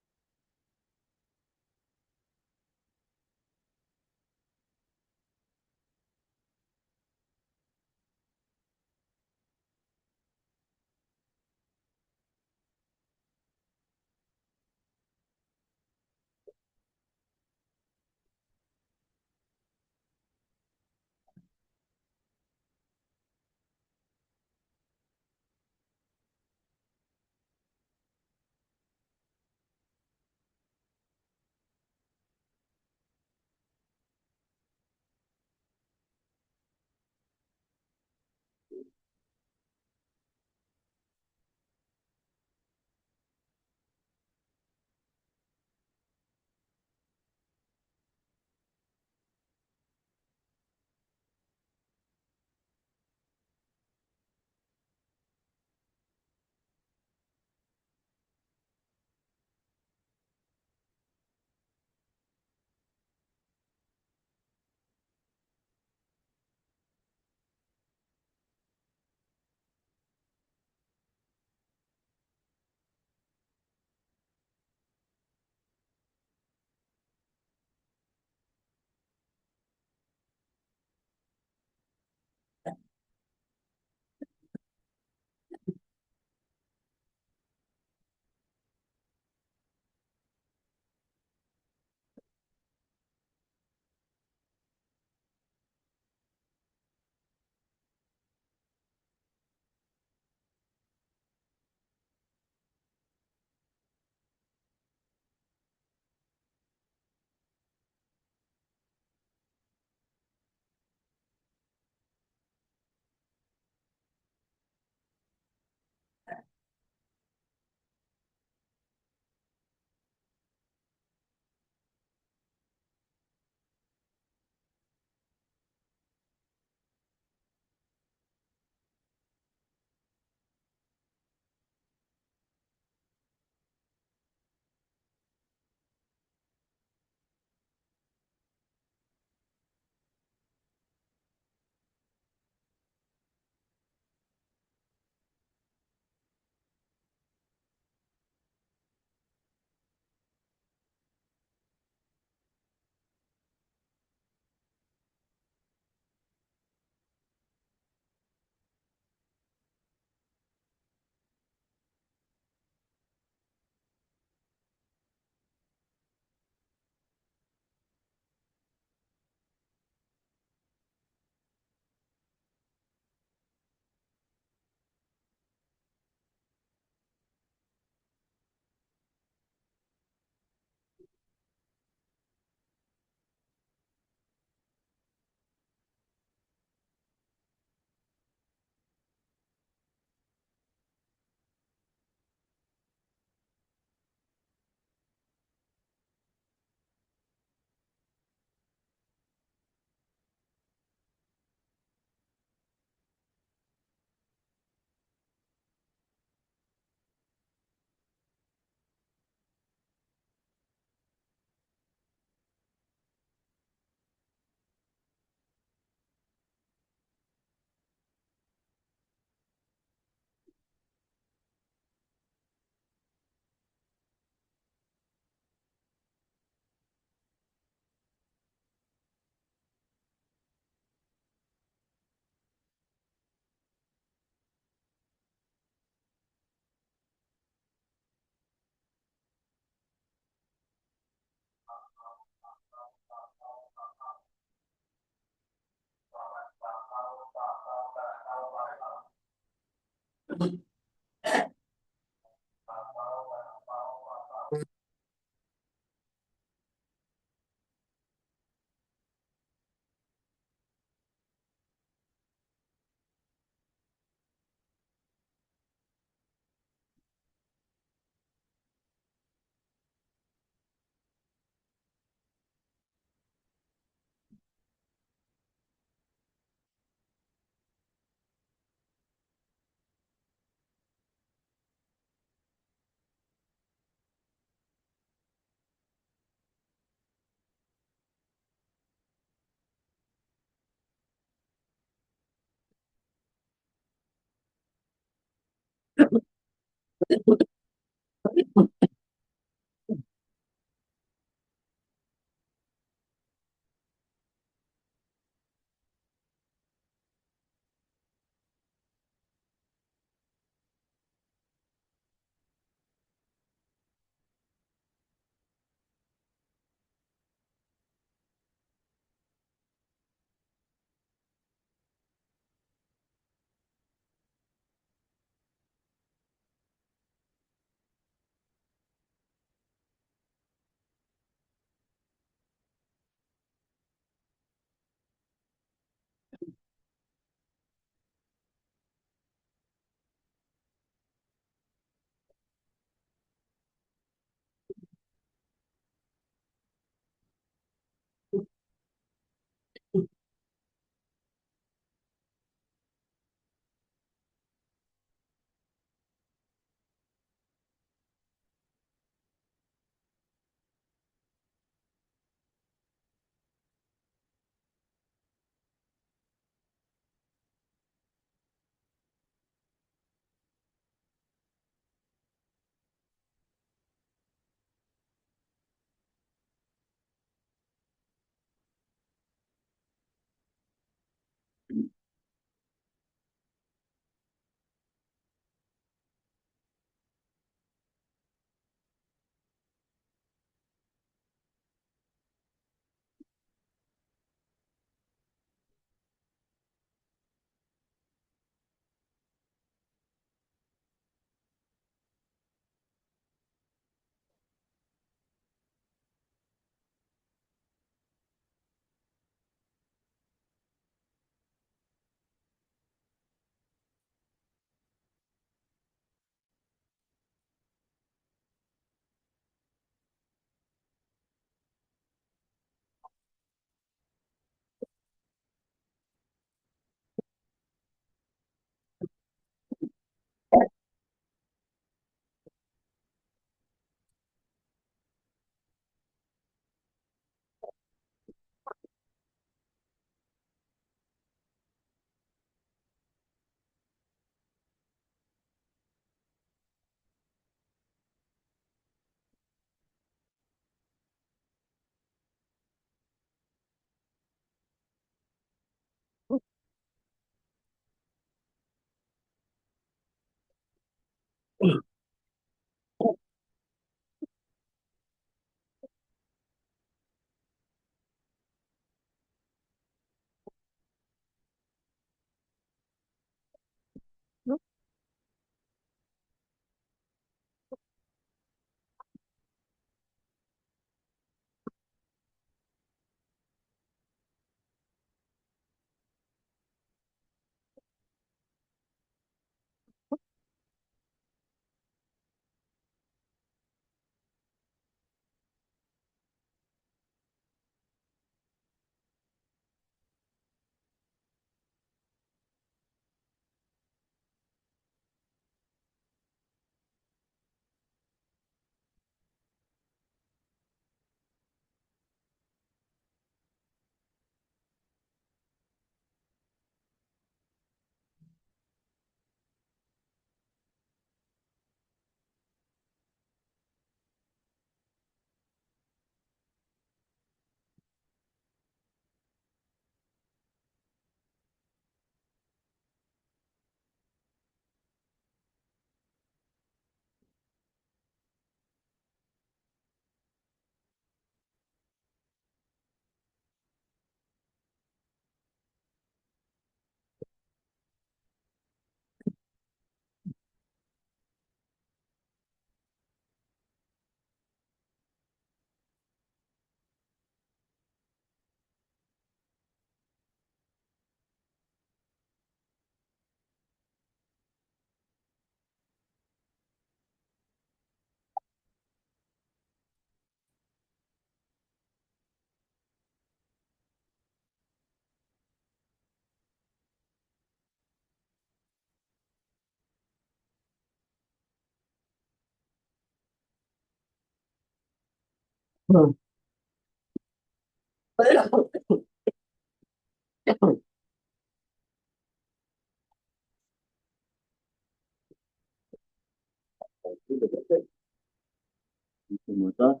Speaker 3: Itu motor